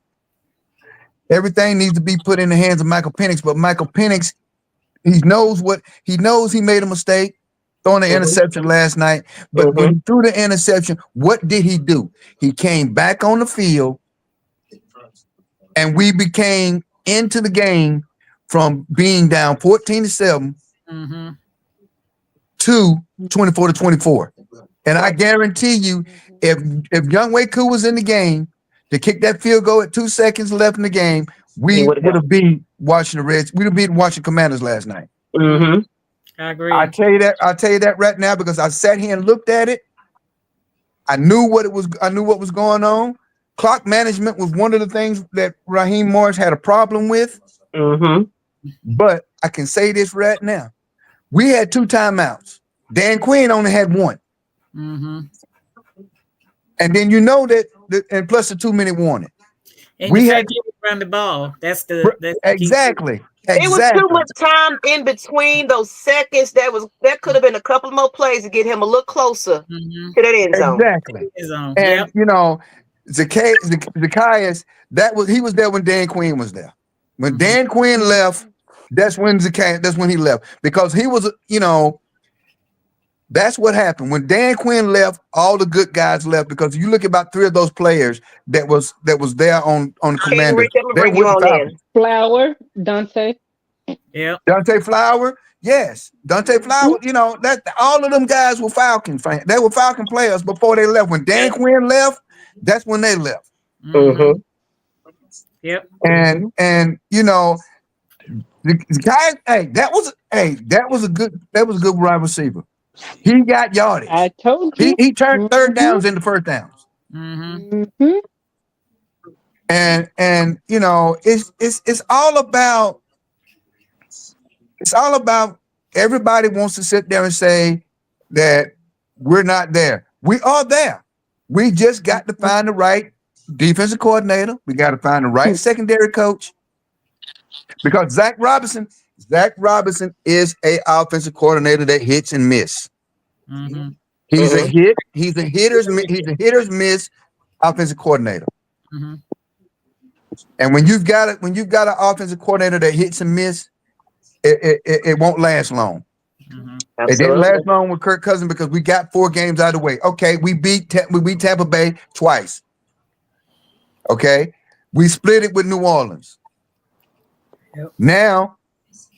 F: everything needs to be put in the hands of Michael Penix. But Michael Penix, he knows he made a mistake throwing the interception last night. But when he threw the interception, what did he do? He came back on the field, and we became into the game from being down 14-7 to 24-24. And I guarantee you, if Younghoe Koo was in the game to kick that field goal at 2 seconds left in the game, we would have been watching the Reds. We'd have been watching Commanders last night.
C: I agree.
F: I'll tell you that right now because I sat here and looked at it. I knew what was going on. Clock management was one of the things that Raheem Morris had a problem with. But I can say this right now. We had 2 timeouts. Dan Quinn only had 1. And then and plus the 2-minute warning.
C: And we had to run the ball. That's the
F: exactly.
A: It was too much time in between those seconds. That could have been a couple more plays to get him a little closer to that end zone.
F: Exactly. And Zacchaeus, he was there when Dan Quinn was there. When Dan Quinn left, that's when he left because he was, that's what happened. When Dan Quinn left, all the good guys left because you look at about 3 of those players that was there on Commander.
B: Flower, Dante.
C: Yeah.
F: Dante Flower. Yes. Dante Flower, that all of them guys were Falcon fans. They were Falcon players before they left. When Dan Quinn left, that's when they left.
C: Yep.
F: And the guy, that was a good wide receiver. He got yardage.
B: I told you.
F: He turned third downs into first downs. And it's all about everybody wants to sit there and say that we're not there. We are there. We just got to find the right defensive coordinator. We got to find the right secondary coach. Because Zach Robinson is a offensive coordinator that hits and miss. He's a hitter's miss offensive coordinator. And when you've got an offensive coordinator that hits and miss, it won't last long. It didn't last long with Kirk Cousins because we got 4 games out of the way. Okay, we beat Tampa Bay twice. Okay, we split it with New Orleans. Now,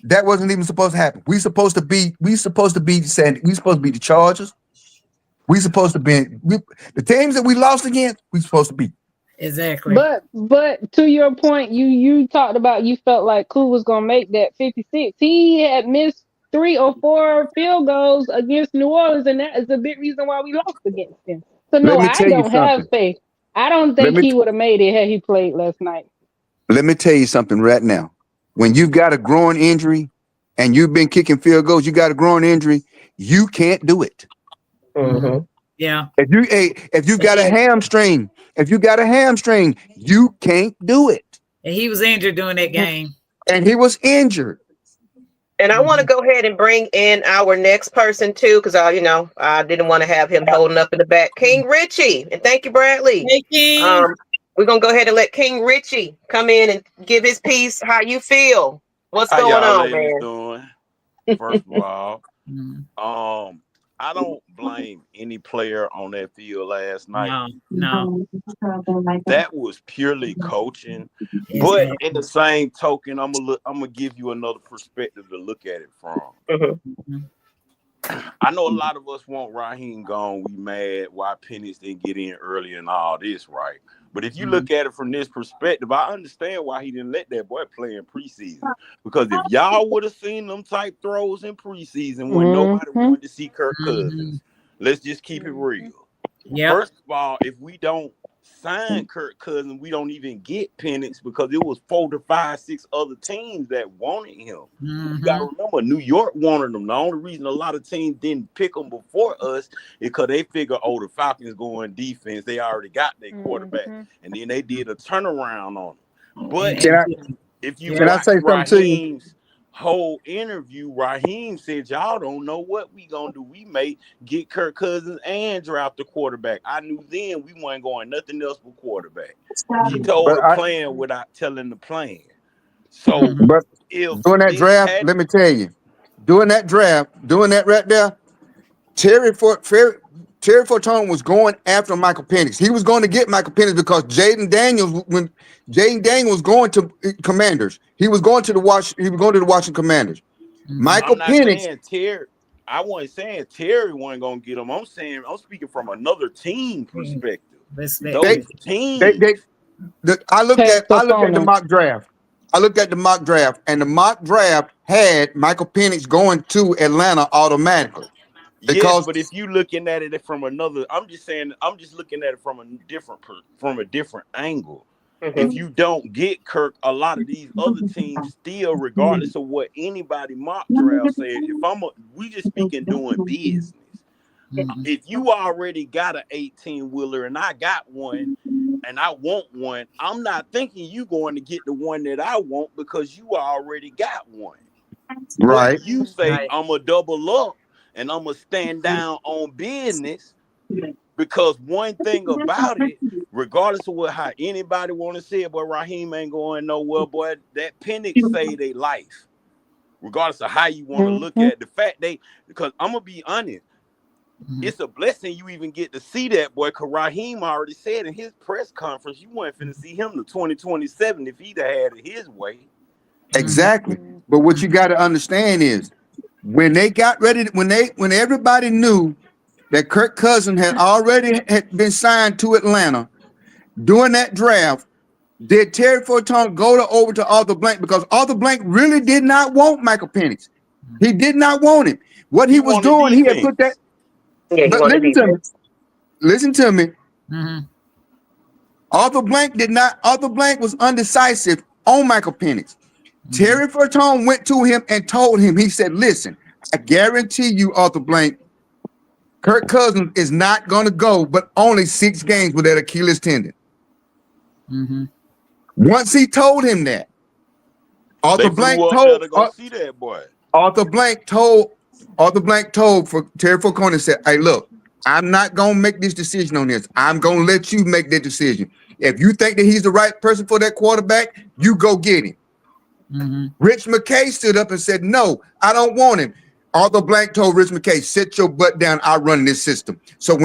F: that wasn't even supposed to happen. We supposed to beat the Chargers. We supposed to be the teams that we lost against. We supposed to beat.
C: Exactly.
B: But to your point, you talked about you felt like Koo was gonna make that 56. He had missed 3 or 4 field goals against New Orleans, and that is a big reason why we lost against them. So no, I don't have faith. I don't think he would have made it had he played last night.
F: Let me tell you something right now. When you've got a growing injury and you've been kicking field goals, you got a groin injury, you can't do it.
A: Mm-hmm.
C: Yeah.
F: If you got a hamstring, you can't do it.
C: And he was injured during that game.
F: And he was injured.
A: And I want to go ahead and bring in our next person too, because I didn't want to have him holding up in the back. King Richie, and thank you, Bradley.
C: Hey, King.
A: We're gonna go ahead and let King Richie come in and give his piece. How you feel? What's
G: How
A: going
G: y'all
A: on,
G: ladies
A: man?
G: doing? First of all, I don't blame any player on that field last night.
C: No.
G: That was purely coaching. But in the same token, I'm gonna give you another perspective to look at it from.
A: Mm-hmm.
G: I know a lot of us want Raheem gone. We mad why Penix didn't get in early and all this, right? But if you look at it from this perspective, I understand why he didn't let that boy play in preseason. Because if y'all would have seen them type throws in preseason when nobody wanted to see Kirk Cousins, let's just keep it real.
C: Yeah.
G: First of all, if we don't sign Kirk Cousins, we don't even get Penix because it was 4 to 5, 6 other teams that wanted him. You got to remember, New York wanted him. The only reason a lot of teams didn't pick him before us is because they figure, the Falcons going defense. They already got their quarterback. And then they did a turnaround on him. But if you watch Raheem's whole interview, Raheem said, y'all don't know what we gonna do. We may get Kirk Cousins and draft the quarterback. I knew then we weren't going nothing else but quarterback. He told the plan without telling the plan. So if
F: during that draft, let me tell you, doing that right there, Terry Fortone was going after Michael Penix. He was going to get Michael Penix because Jaden Daniels was going to Commanders. He was going to the Washington Commanders. Michael Penix.
G: I wasn't saying Terry wasn't gonna get him. I'm speaking from another team perspective. Those teams.
F: I looked at the mock draft. And the mock draft had Michael Penix going to Atlanta automatically.
G: Yes, but if you looking at it from another, I'm just looking at it from a different angle. If you don't get Kirk, a lot of these other teams still, regardless of what anybody mock draft says, we just speaking doing business. If you already got an 18-wheeler and I got one and I want one, I'm not thinking you going to get the one that I want because you already got one.
F: Right.
G: But you say I'm gonna double up and I'm gonna stand down on business. Because one thing about it, regardless of how anybody want to say it, but Raheem ain't going nowhere, boy. That Penix saved their life. Regardless of how you want to look at it. The fact because I'm gonna be honest, it's a blessing you even get to see that boy. Because Raheem already said in his press conference, you weren't finna see him to 2027 if he'd have had it his way.
F: Exactly. But what you got to understand is when they got ready, when everybody knew that Kirk Cousins had been signed to Atlanta during that draft, did Terry Fortone go over to Arthur Blank because Arthur Blank really did not want Michael Penix. He did not want him. What he was doing, he had put that. But listen to me. Arthur Blank was undecisive on Michael Penix. Terry Fortone went to him and told him, he said, listen, I guarantee you, Arthur Blank, Kirk Cousins is not going to go, but only 6 games with that Achilles tendon. Once he told him that, Arthur Blank told for Terry Fortone and said, hey, look, I'm not going to make this decision on this. I'm going to let you make that decision. If you think that he's the right person for that quarterback, you go get him. Rich McKay stood up and said, no, I don't want him. Arthur Blank told Rich McKay, sit your butt down. I run this system. So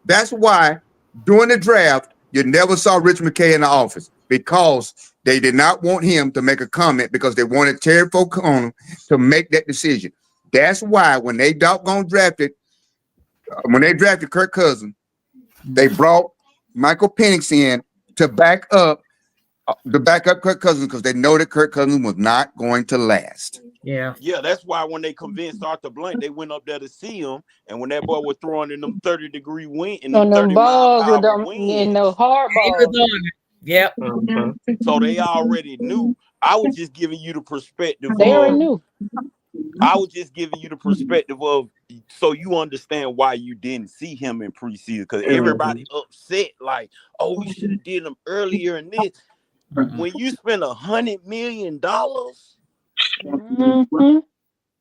F: that's why during the draft, you never saw Rich McKay in the office because they did not want him to make a comment because they wanted Terry Fortone to make that decision. That's why when they drafted Kirk Cousins, they brought Michael Penix in to back up Kirk Cousins because they know that Kirk Cousins was not going to last.
G: Yeah, that's why when they convinced Arthur Blank, they went up there to see him, and when that boy was throwing in them 30-degree wind and them 30-mile-per-hour winds,
B: in the hard balls.
G: so they already knew I was just giving you the perspective
B: They already
G: of.
B: knew.
G: I was just giving you the perspective of, so you understand why you didn't see him in preseason, because everybody upset like, oh, we should have did him earlier in this. When you spend $100 million,
B: Mm-hmm.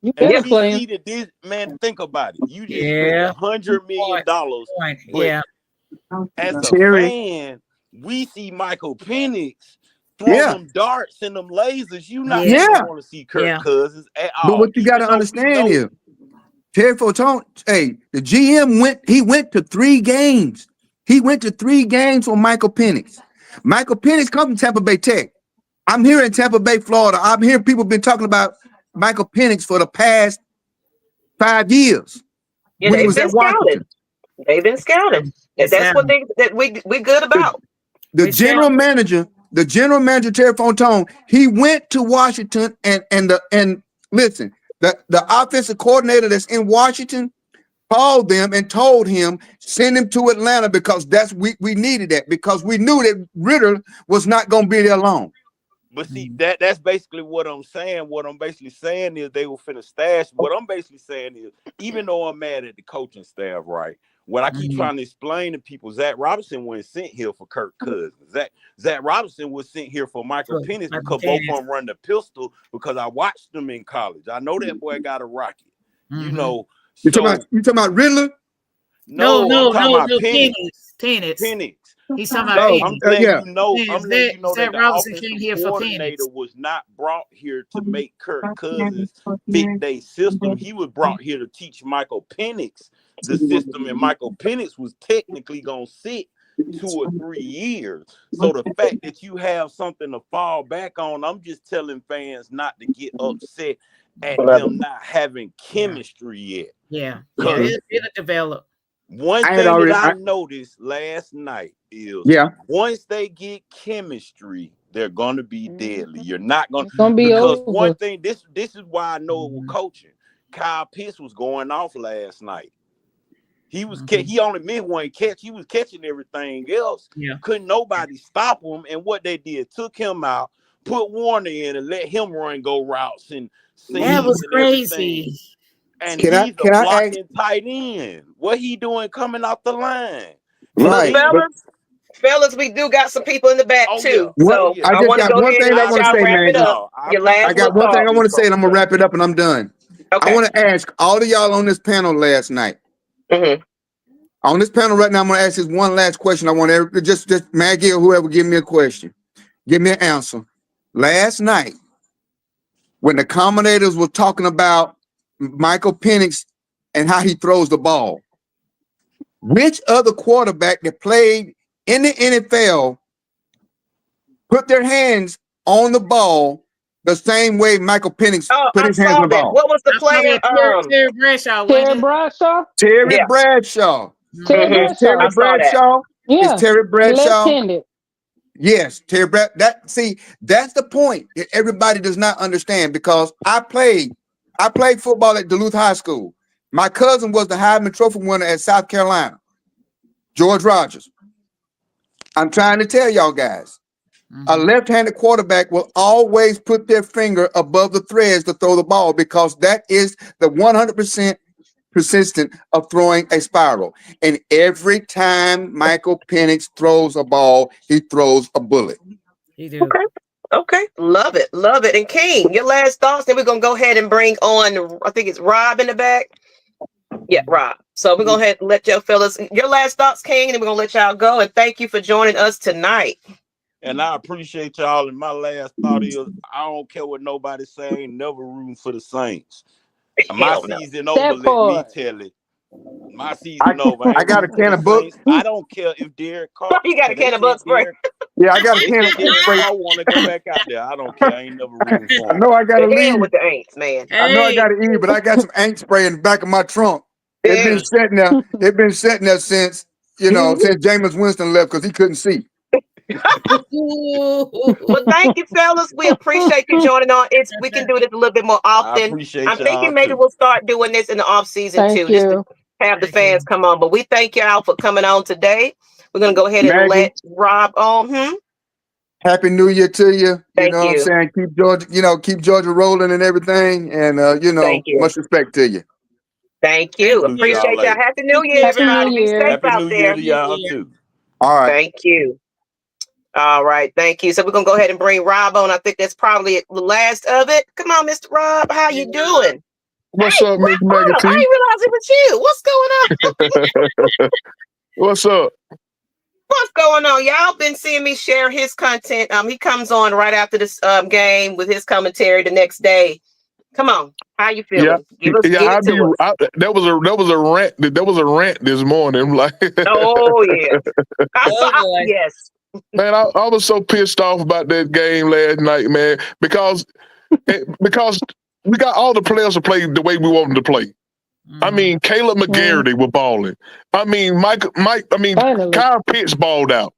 B: You
G: and
B: better
G: we
B: play him.
G: see that this man, think about it. You just spent $100 million, but as a
F: Terry.
G: fan, we see Michael Penix throw them darts and them lasers. You not
F: Yeah.
G: gonna want to see Kirk Cousins at all.
F: But what you got to understand is, Terry Fortone, hey, the GM went to 3 games. He went to 3 games for Michael Penix. Michael Penix comes from Tampa Bay Tech. I'm here in Tampa Bay, Florida. I'm hearing people been talking about Michael Penix for the past 5 years.
A: Yeah,
F: when he
A: they've
F: was
A: been
F: at
A: scouted.
F: Washington.
A: They've been scouted. And that's what we good about.
F: The general manager, Terry Fontone, he went to Washington and listen, the offensive coordinator that's in Washington called them and told him, send him to Atlanta, because we needed that, because we knew that Ryder was not going to be there long.
G: But see, that's basically what I'm saying. What I'm basically saying is they will finna stash. What I'm basically saying is, even though I'm mad at the coaching staff, right? What I keep trying to explain to people, Zach Robinson wasn't sent here for Kirk Cousins. Zach Robinson was sent here for Michael Penix, because both of them run the pistol, because I watched them in college. I know that boy got a rocket. You know.
F: You talking about Riddler?
G: No, I'm talking about Penix.
C: Penix. He's talking about Penix.
G: I'm letting you know. I'm letting you know that the
C: Robinson
G: offensive
C: came here for
G: coordinator
C: Penix.
G: was not brought here to make Kirk Cousins fit their system. He was brought here to teach Michael Penix the system, and Michael Penix was technically gonna sit 2 or 3 years. So the fact that you have something to fall back on, I'm just telling fans not to get upset at them not having chemistry yet.
C: Yeah, it'll develop.
G: One thing that I noticed last night is, once they get chemistry, they're gonna be deadly. You're not gonna
B: be
G: because
B: over.
G: one thing, this is why I know it was coaching. Kyle Pitts was going off last night. He was he only missed one catch. He was catching everything else. Couldn't nobody stop him. And what they did, took him out, put Warner in, and let him go routes and
C: that was crazy.
G: everything. And he's a blocking tight end. What he doing coming off the line?
F: Right.
A: Fellas, we do got some people in the back too. So
F: I just got one thing I want to say, man. I got one thing I want to say, and I'm gonna wrap it up, and I'm done. I want to ask all of y'all on this panel last night. On this panel right now, I'm gonna ask this one last question. I want just Maggie or whoever give me a question, give me an answer. Last night, when the commentators were talking about Michael Penix and how he throws the ball, which other quarterback that played in the NFL put their hands on the ball the same way Michael Penix put his hands on the ball?
A: What was the player?
C: Terry Bradshaw.
B: Terry Bradshaw.
F: Terry Bradshaw.
B: Terry Bradshaw.
F: Terry Bradshaw.
B: Yeah.
F: Is Terry Bradshaw
B: left-handed?
F: Yes, Terry that's the point that everybody does not understand, because I played football at Duluth High School. My cousin was the Heisman Trophy winner at South Carolina, George Rogers. I'm trying to tell y'all guys, a left-handed quarterback will always put their finger above the threads to throw the ball, because that is the 100% persistent of throwing a spiral. And every time Michael Penix throws a ball, he throws a bullet.
C: He do.
A: Okay. Love it. And King, your last thoughts. Then we're gonna go ahead and bring on, I think it's Rob in the back. Yeah, Rob. So we're gonna ahead and let your fellas, your last thoughts, King, and then we're gonna let y'all go. And thank you for joining us tonight.
G: And I appreciate y'all. And my last thought is, I don't care what nobody's saying, never rooting for the Saints. My season over, let me tell it. My season over.
F: I got a can of books.
G: I don't care if Derek Carr.
A: You got a can of books, spray.
F: Yeah, I got a can of books.
G: I want to go back out there. I don't care. I ain't never rooting for him.
F: I know I got to leave
A: with the Aints, man.
F: I know I got to eat, but I got some ink spray in the back of my trunk. It's been sitting there. It's been sitting there since Jameis Winston left, because he couldn't see.
A: Well, thank you, fellas. We appreciate you joining on. We can do this a little bit more often. I'm thinking maybe we'll start doing this in the off season too, just to have the fans come on. But we thank y'all for coming on today. We're gonna go ahead and let Rob on.
F: Happy New Year to you. You
A: Thank
F: know what I'm
A: you.
F: saying? Keep Georgia rolling and everything. And
A: Thank you.
F: much respect to you.
A: Thank you.
C: Thank you.
A: Appreciate y'all. Happy New Year,
B: Happy New
A: everybody. Be
B: Year.
A: safe
G: Happy
A: out
G: New Year
A: there.
G: to y'all too.
F: All right.
A: Thank you. All right, thank you. So we're gonna go ahead and bring Rob on. I think that's probably the last of it. Come on, Mr. Rob. How you doing?
H: What's up, Ms Maggie
A: I
H: T?
A: didn't realize it was you. What's going on?
H: What's up?
A: What's going on? Y'all been seeing me share his content. He comes on right after this game with his commentary the next day. Come on, how you feeling? Give it to us.
H: That was a rant this morning. Like,
A: Oh yeah. Yes.
H: Man, I was so pissed off about that game last night, man, because we got all the players to play the way we want them to play. I mean, Caleb McGarity was balling. I mean, Kyle Pitts balled out.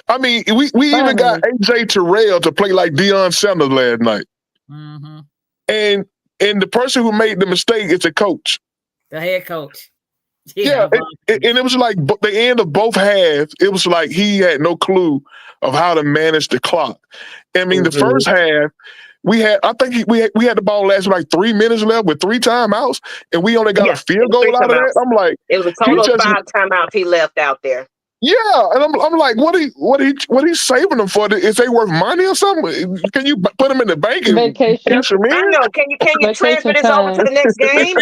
H: I mean, we even got AJ Terrell to play like Deion Sanders last night.
C: Mm-hmm.
H: And the person who made the mistake is the coach.
C: The head coach.
H: Yeah, and it was like the end of both halves, it was like he had no clue of how to manage the clock. I mean, the first half, we had the ball last like 3 minutes left with 3 timeouts, and we only got a field goal out of that. I'm like,
A: it was a total of 5 timeouts he left out there.
H: Yeah, and I'm like, what he saving them for? Is they worth money or something? Can you put them in the bank and
B: vacation?
H: cash them in?
A: I know. Can you transfer this over to the next game?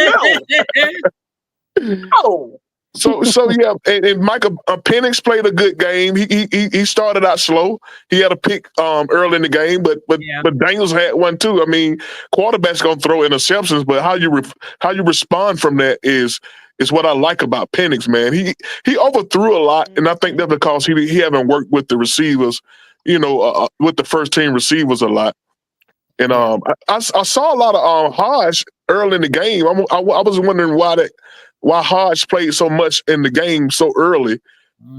A: No. Oh.
H: So yeah, and Michael Penix played a good game. He started out slow. He had a pick early in the game, but Daniels had one too. I mean, quarterback's gonna throw interceptions, but how you respond from that is what I like about Penix, man. He overthrew a lot, and I think that's because he haven't worked with the receivers, with the first team receivers a lot. And I saw a lot of Hodge early in the game. I was wondering why Hodge played so much in the game so early.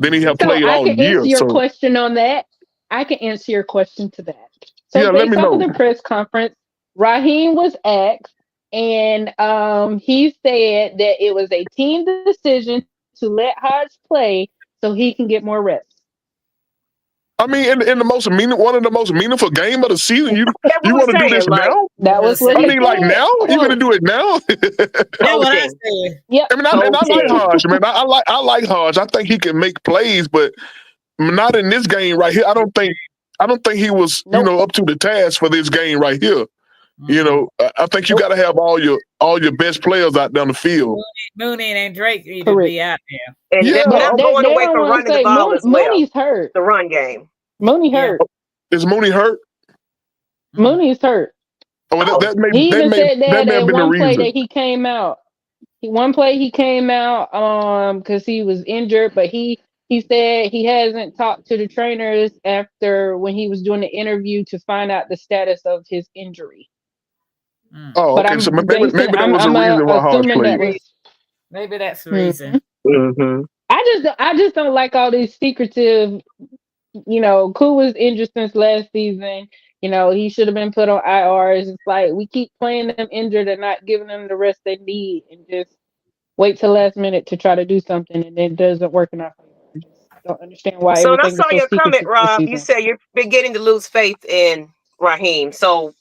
H: Then he had played all year.
B: I can answer your question on that. I can answer your question to that. So
H: yeah, let me know.
B: Off of the press conference, Raheem was asked, and he said that it was a team decision to let Hodge play so he can get more reps.
H: I mean, in one of the most meaningful game of the season, you want to do this now?
B: That was what he said.
H: Like now? You going to do it now?
C: That's what I said.
B: Yep.
H: I mean, I like Hodge, man. I like Hodge. I think he can make plays, but not in this game right here. I don't think he was up to the task for this game right here. I think you got to have all your best players out down the field.
C: Mooney and Drake need to be out there.
A: And I'm going away from running the ball as well.
B: Mooney's hurt.
A: The run game.
B: Mooney hurt.
H: Is Mooney hurt?
B: Mooney's hurt.
H: He
B: even said that
H: at
B: one play that he came out. One play he came out because he was injured, but he said he hasn't talked to the trainers after when he was doing the interview to find out the status of his injury.
H: Oh, okay. So maybe that was a reason why Hodge played.
C: Maybe that's the reason.
A: Mm-hmm.
B: I just don't like all these secretive. Koo was injured since last season. He should have been put on IRs. It's like we keep playing them injured and not giving them the rest they need, and just wait till last minute to try to do something, and then it doesn't work enough. I just don't understand why.
A: So I saw your comment, Rob. You said you're beginning to lose faith in Raheem. So,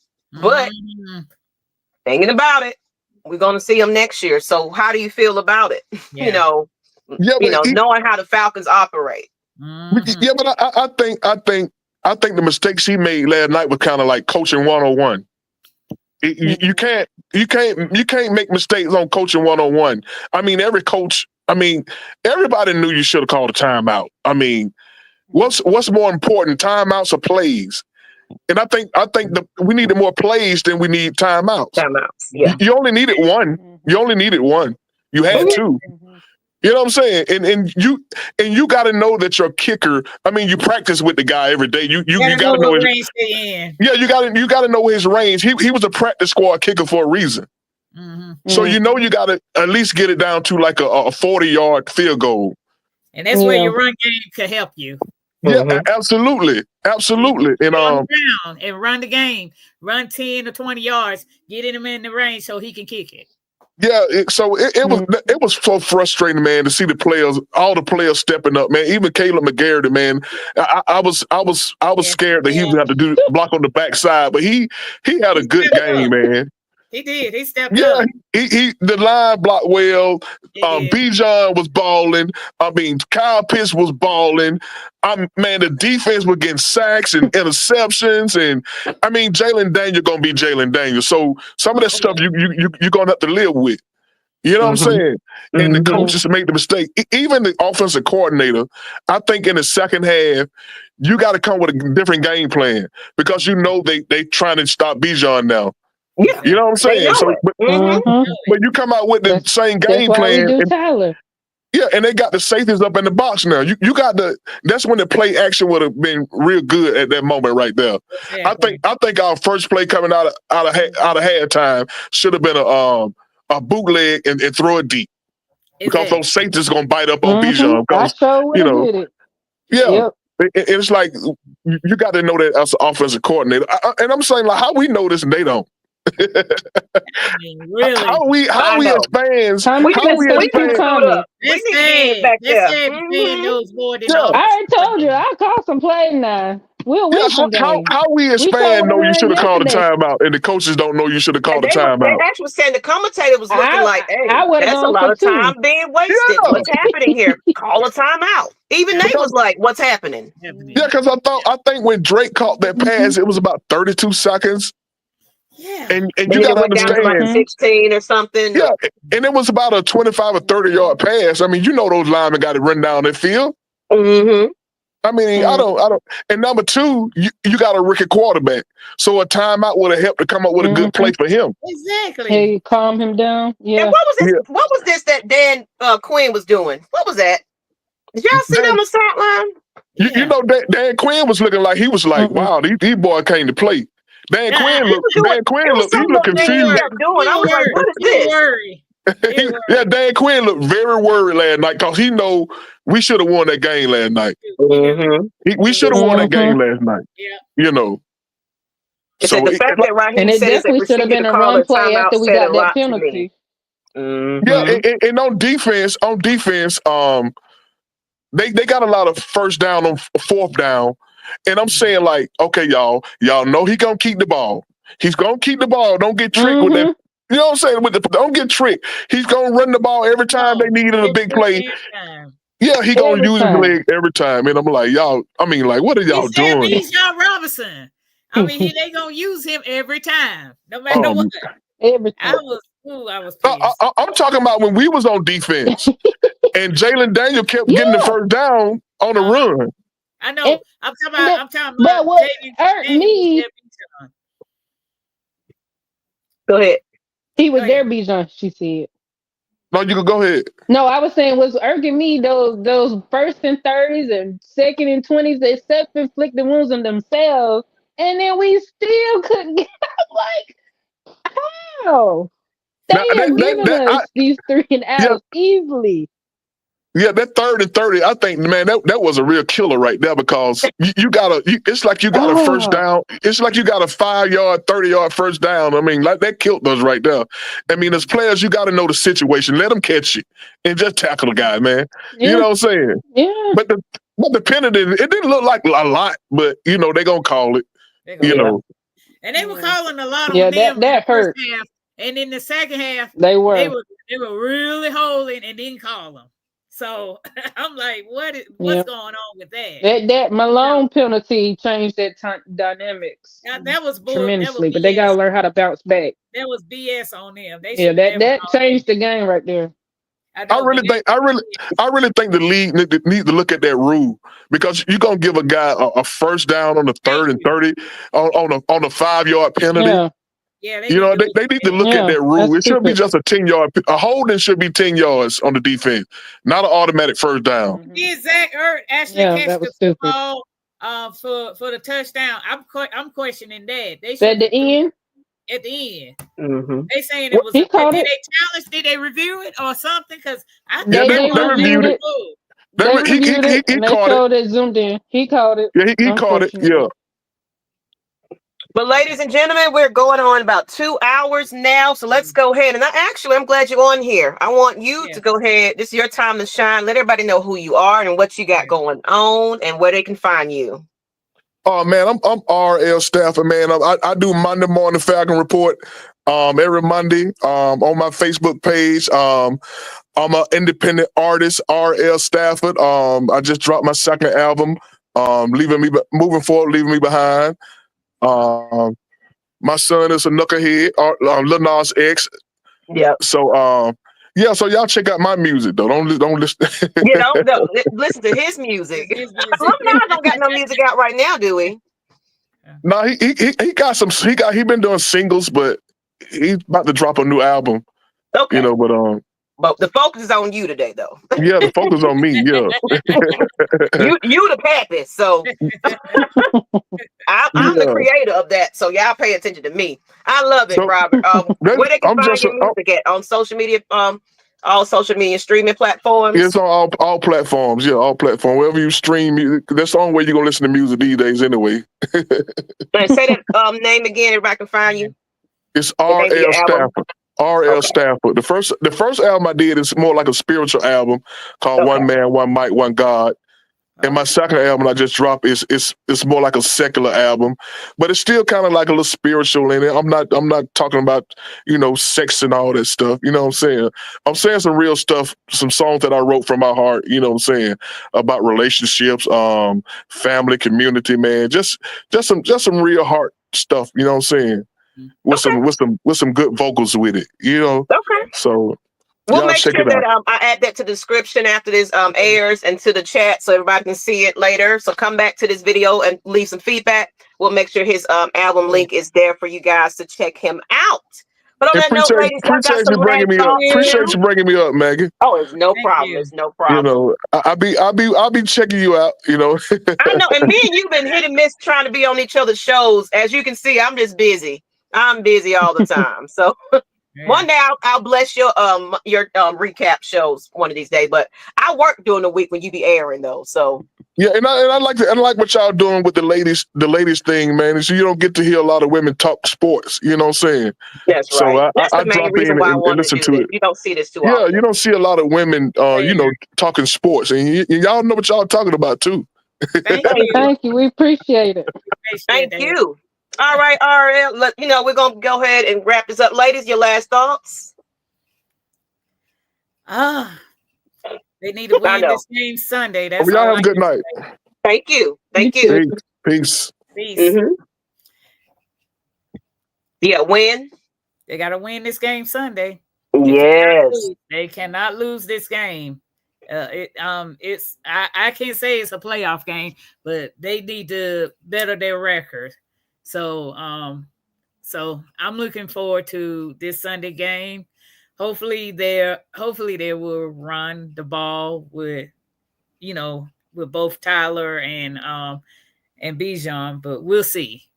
A: but thinking about it, we're going to see him next year. So how do you feel about it?
C: Yeah.
A: Knowing how the Falcons operate.
H: Yeah, but I think the mistakes he made last night were kind of like coaching 101. You can't make mistakes on coaching 101. I mean, everybody knew you should have called a timeout. I mean, what's more important, timeouts or plays? And I think we needed more plays than we need timeouts.
A: Timeouts, yeah.
H: You only needed one. You had two. You know what I'm saying? And you got to know that your kicker. I mean, you practice with the guy every day. You got to know his
C: range.
H: Yeah, you got to know his range. He was a practice squad kicker for a reason.
C: Mm-hmm.
H: So you got to at least get it down to like a 40-yard field goal.
C: And that's where your run game can help you.
H: Yeah, absolutely. And
C: down and run the game. Run 10 or 20 yards. Get him in the range so he can kick it.
H: Yeah, it was so frustrating, man, to see all the players stepping up, man. Even Caleb McGarrity, man. I was scared that he was going to have to do block on the backside, but he had a good game, man.
C: He did. He stepped
H: Yeah,
C: up.
H: he the line blocked well. Bijan was balling. I mean, Kyle Pitts was balling. Man, the defense was getting sacks and interceptions, and I mean, Jalen Daniel gonna be Jalen Daniel. So some of that stuff you're gonna have to live with. You know what I'm saying? And the coaches make the mistake. Even the offensive coordinator, I think in the second half, you got to come with a different game plan because you know they trying to stop Bijan now.
A: Yeah.
H: You know what I'm saying? So, but you come out with the same game plan.
B: We do Tyler.
H: Yeah, and they got the safeties up in the box now. You got that's when the play action would have been real good at that moment right there. Exactly. I think our first play coming out of halftime should have been a bootleg and throw it deep. Because those safeties gonna bite up on Bijan.
B: I sure would have did it.
H: Yeah. Yep. It's like you got to know that as an offensive coordinator. And I'm saying, like, how we know this and they don't?
C: Really?
H: How we as fans?
B: We need
A: back there.
B: I already told you. I called some plays now. We'll win some games.
H: How we as fans know you should have called a timeout, and the coaches don't know you should have called a timeout?
A: They actually said the commentator was looking like, "Hey, that's a lot of time being wasted. Yeah. What's happening here? Call a timeout." Even they was like, "What's happening?"
H: Yeah, because I think when Drake caught that pass, it was about 32 seconds.
C: Yeah,
H: and you got to understand,
A: like 16 or something.
H: Yeah, and it was about a 25 or 30-yard pass. I mean, you know those linemen got to run down that field.
A: Mm-hmm.
H: I mean, I don't. And number two, you got a rookie quarterback, so a timeout would have helped to come up with a good play for him.
C: Exactly.
B: Hey, calm him down. Yeah.
A: And what was this? Yeah. What was this that Dan Quinn was doing? What was that? Did y'all see that on the sideline?
H: You know, Dan Quinn was looking like he was like, wow, these boys came to play. Dan Quinn looked confused.
A: I was like, what is this?
H: Yeah, Dan Quinn looked very worried last night because he know we should have won that game last night. We should have won that game last night. Yeah. You know.
A: So the fact that right
B: here it definitely should have been a run play after we got that penalty.
H: Yeah, and on defense, they got a lot of first down on fourth down. And I'm saying, like, okay, y'all know he gonna keep the ball. He's gonna keep the ball. Don't get tricked with that. You know what I'm saying? Don't get tricked. He's gonna run the ball every time they needed a big play. Yeah, he gonna use his leg every time. And I'm like, y'all. I mean, like, what are y'all doing?
C: He's John Robinson. I mean, they gonna use him every time, no matter what.
B: Every time.
C: I was pissed.
H: I'm talking about when we was on defense, and Jalen Daniel kept getting the first down on the run.
C: I know. I'm talking about.
B: But what hurt me?
A: Go ahead.
B: He was there, Bijan. She said.
H: No, you can go ahead.
B: No, I was saying what's irking me those first and 30s and second and 20s. They self-inflicted wounds on themselves, and then we still couldn't get like how they are giving us these 3 and outs easily.
H: Yeah, that 3rd and 30, I think, man, that was a real killer right there because it's like you got a first down. It's like you got a 5-yard, 30-yard first down. I mean, like that killed us right there. I mean, as players, you got to know the situation. Let them catch you and just tackle the guy, man. Yeah. You know what I'm saying?
B: Yeah.
H: But the penalty, it didn't look like a lot, but, you know, they're going to call it, you know.
C: And they were calling a lot of
B: them that hurt.
C: Half, and in the second half,
B: they were
C: really holding and didn't call them. So I'm like, what's going on with that?
B: That Malone penalty changed that dynamics.
C: That was
B: tremendously, but they gotta learn how to bounce back.
C: That was BS on them.
B: That changed the game right there.
H: I really think the league need to look at that rule because you're gonna give a guy a first down on the 3rd and 30 on a 5-yard penalty.
B: Yeah.
C: Yeah,
H: they need to look at that rule. It should be just a 10-yard. A holding should be 10 yards on the defense, not an automatic first down.
C: Zach Ertz actually catch the ball for the touchdown. I'm questioning that. They should
B: at the end.
C: At the end,
B: they
C: saying it was.
B: He called
C: did
B: it.
C: they challenge? Did they review it or something? Because
B: they reviewed it. He called it. Zoomed in. He called it.
H: Yeah, he called it. Yeah.
A: But ladies and gentlemen, we're going on about 2 hours now. So let's go ahead. And I'm glad you're on here. I want you to go ahead. This is your time to shine. Let everybody know who you are and what you got going on and where they can find you.
H: Oh man, I'm RL Stafford, man. I do Monday morning Falcon report every Monday on my Facebook page. I'm an independent artist, RL Stafford. I just dropped my second album, moving forward, leaving me behind. My son is a knucklehead, Lil Nas X.
A: Yeah.
H: So so y'all check out my music though. Don't listen.
A: Listen to his music. Alumni don't got no music out right now, do we?
H: No, he got some. He been doing singles, but he's about to drop a new album.
A: Okay.
H: But
A: the focus is on you today, though.
H: Yeah, the focus on me. Yeah.
A: you the pappy, so I'm the creator of that. So y'all pay attention to me. I love it, Robert. Where they can find your music at on social media? All social media streaming platforms.
H: It's on all platforms. Yeah, all platforms. Wherever you stream music, that's the only way you're gonna listen to music these days, anyway.
A: Say that name again. Everybody can find you.
H: It's RL Stafford. RL Stafford. The first album I did is more like a spiritual album called One Man, One Mic, One God. And my second album I just dropped is more like a secular album, but it's still kind of like a little spiritual in it. I'm not talking about, sex and all that stuff. You know what I'm saying? I'm saying some real stuff, some songs that I wrote from my heart, you know what I'm saying, about relationships, family, community, man. Just some real heart stuff, you know what I'm saying? With some good vocals with it,
A: Okay.
H: So
A: we'll make sure that I add that to the description after this airs and to the chat so everybody can see it later. So come back to this video and leave some feedback. We'll make sure his album link is there for you guys to check him out. But on that note, ladies,
H: appreciate you bringing me up. Appreciate you bringing me up, Maggie.
A: Oh, it's no problem. It's no problem.
H: I'll be checking you out.
A: I know, and me and you've been hit and miss trying to be on each other's shows. As you can see, I'm just busy. I'm busy all the time. So one day I'll bless your recap shows one of these days. But I work during the week when you be airing though. So
H: yeah, and I like what y'all doing with the ladies thing, man. So you don't get to hear a lot of women talk sports. You know what I'm saying?
A: That's right.
H: So
A: That's the main reason why I want to listen to it. You don't see this too often.
H: Yeah, you don't see a lot of women, talking sports, and y'all know what y'all talking about too.
B: Thank you. We appreciate it.
A: Thank you. All right, RL. We're gonna go ahead and wrap this up, ladies. Your last thoughts?
C: They need to win this game Sunday. That's
H: y'all have a good night.
A: Thank you. Thank you.
H: Peace.
A: Mm-hmm. Yeah, win.
C: They gotta win this game Sunday.
A: Yes.
C: They cannot lose this game. I can't say it's a playoff game, but they need to better their record. So I'm looking forward to this Sunday game. Hopefully they will run the ball with both Tyler and Bijan, but we'll see.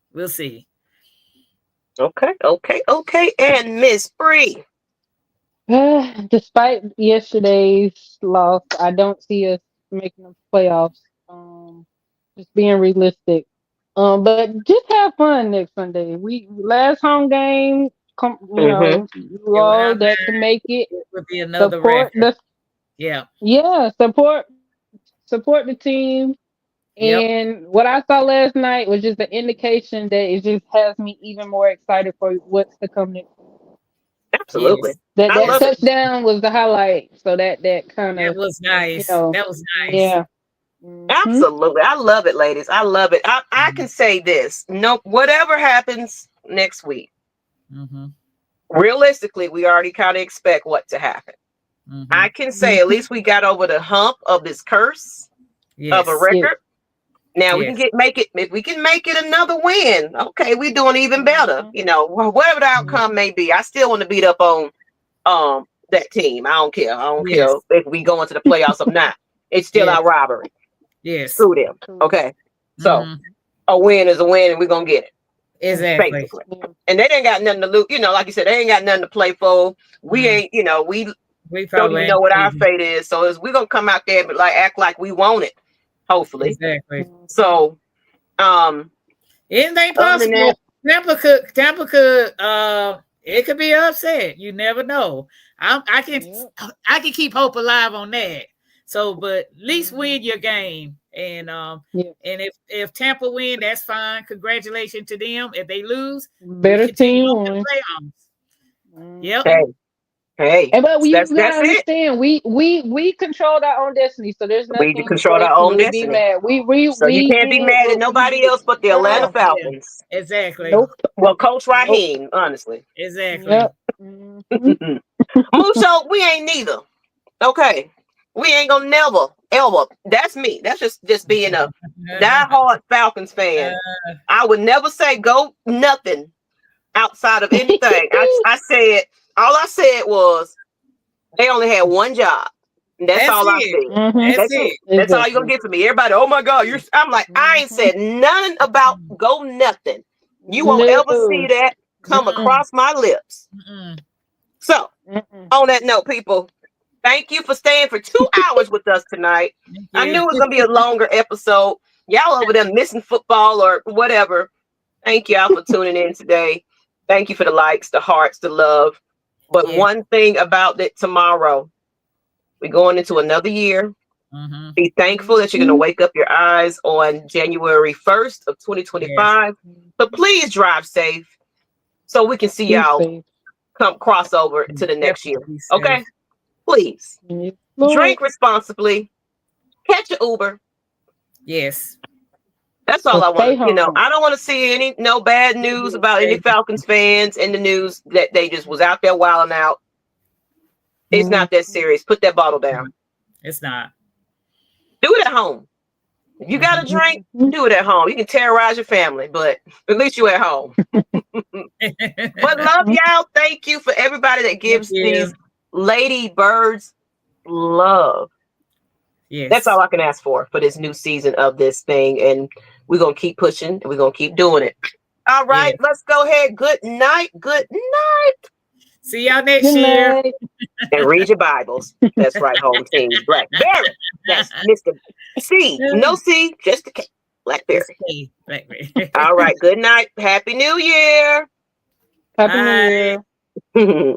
A: Okay. And Ms. Bree.
B: Despite yesterday's loss, I don't see us making the playoffs. Just being realistic. But just have fun next Sunday. Last home game, you all that can make it.
C: It would be another record.
B: Support the team. And what I saw last night was just an indication that it just has me even more excited for what's to come next.
A: Absolutely.
B: That touchdown was the highlight. So that kind of
C: was nice. That was nice.
B: Yeah.
A: Absolutely. I love it, ladies. I love it. I can say this. No, whatever happens next week, realistically, we already kind of expect what to happen. I can say at least we got over the hump of this curse of a record. Now we can make it. If we can make it another win, okay, we're doing even better. Whatever the outcome may be, I still want to beat up on that team. I don't care. I don't care if we go into the playoffs or not. It's still our rivalry.
C: Yes.
A: Screw them. Okay. So a win is a win and we're gonna get it.
C: Exactly.
A: Basically. And they ain't got nothing to lose. Like you said, they ain't got nothing to play for. We ain't, we don't even know what our fate is. So we're gonna come out there and act like we want it. Hopefully.
C: Exactly.
A: So
C: anything possible. Tampa could it could be upset. You never know. I can keep hope alive on that. So, but at least win your game. And and if Tampa win, that's fine. Congratulations to them. If they lose,
B: better team won.
C: Yep.
A: Hey,
B: but you
A: that's
B: gotta
A: it.
B: understand, we controlled our own destiny, so there's
A: We
B: nothing
A: control
B: for us
A: our
B: to
A: own
B: really be
A: destiny.
B: mad. We
A: So you can't be
B: did
A: mad at
B: what we
A: nobody
B: did.
A: else but the Atlanta Falcons.
C: Yeah, exactly.
B: Nope.
A: Well, Coach Raheem, honestly.
C: Exactly.
B: Yep.
A: Mucho, we ain't neither. Okay. We ain't gonna never, ever. That's me. That's just being a diehard Falcons fan. I would never say go nothing outside of anything. I said, all I said was they only had one job. That's all I said. That's it. That's all you're gonna get from me. Everybody, oh my God, I'm like, I ain't said nothing about go nothing. You won't ever see that come across my lips. So, on that note, people, thank you for staying for 2 hours with us tonight. I knew it was gonna be a longer episode. Y'all over there missing football or whatever. Thank y'all for tuning in today. Thank you for the likes, the hearts, the love. But one thing about it tomorrow, we're going into another year. Be thankful that you're going to wake up your eyes on January 1st of 2025. But please drive safe so we can see y'all come cross over to the next year. Okay? Please. Drink responsibly. Catch an Uber.
C: Yes.
A: That's all I want. I don't want to see no bad news about any Falcons fans in the news that they just was out there wilding out. It's not that serious. Put that bottle down.
C: It's not.
A: Do it at home. If you got a drink, do it at home. You can terrorize your family, but at least you're at home. But love y'all. Thank you for everybody that gives these lady birds love.
C: Yes.
A: That's all I can ask for this new season of this thing. And we're going to keep pushing and we're going to keep doing it. All right, let's go ahead. Good night. Good night.
C: See y'all next year.
A: And read your Bibles. That's right, home team. Blackberry. That's Mr. C. No C, just a K. Blackberry.
C: Blackberry.
A: All right, good night. Happy New Year.
B: Happy New Year.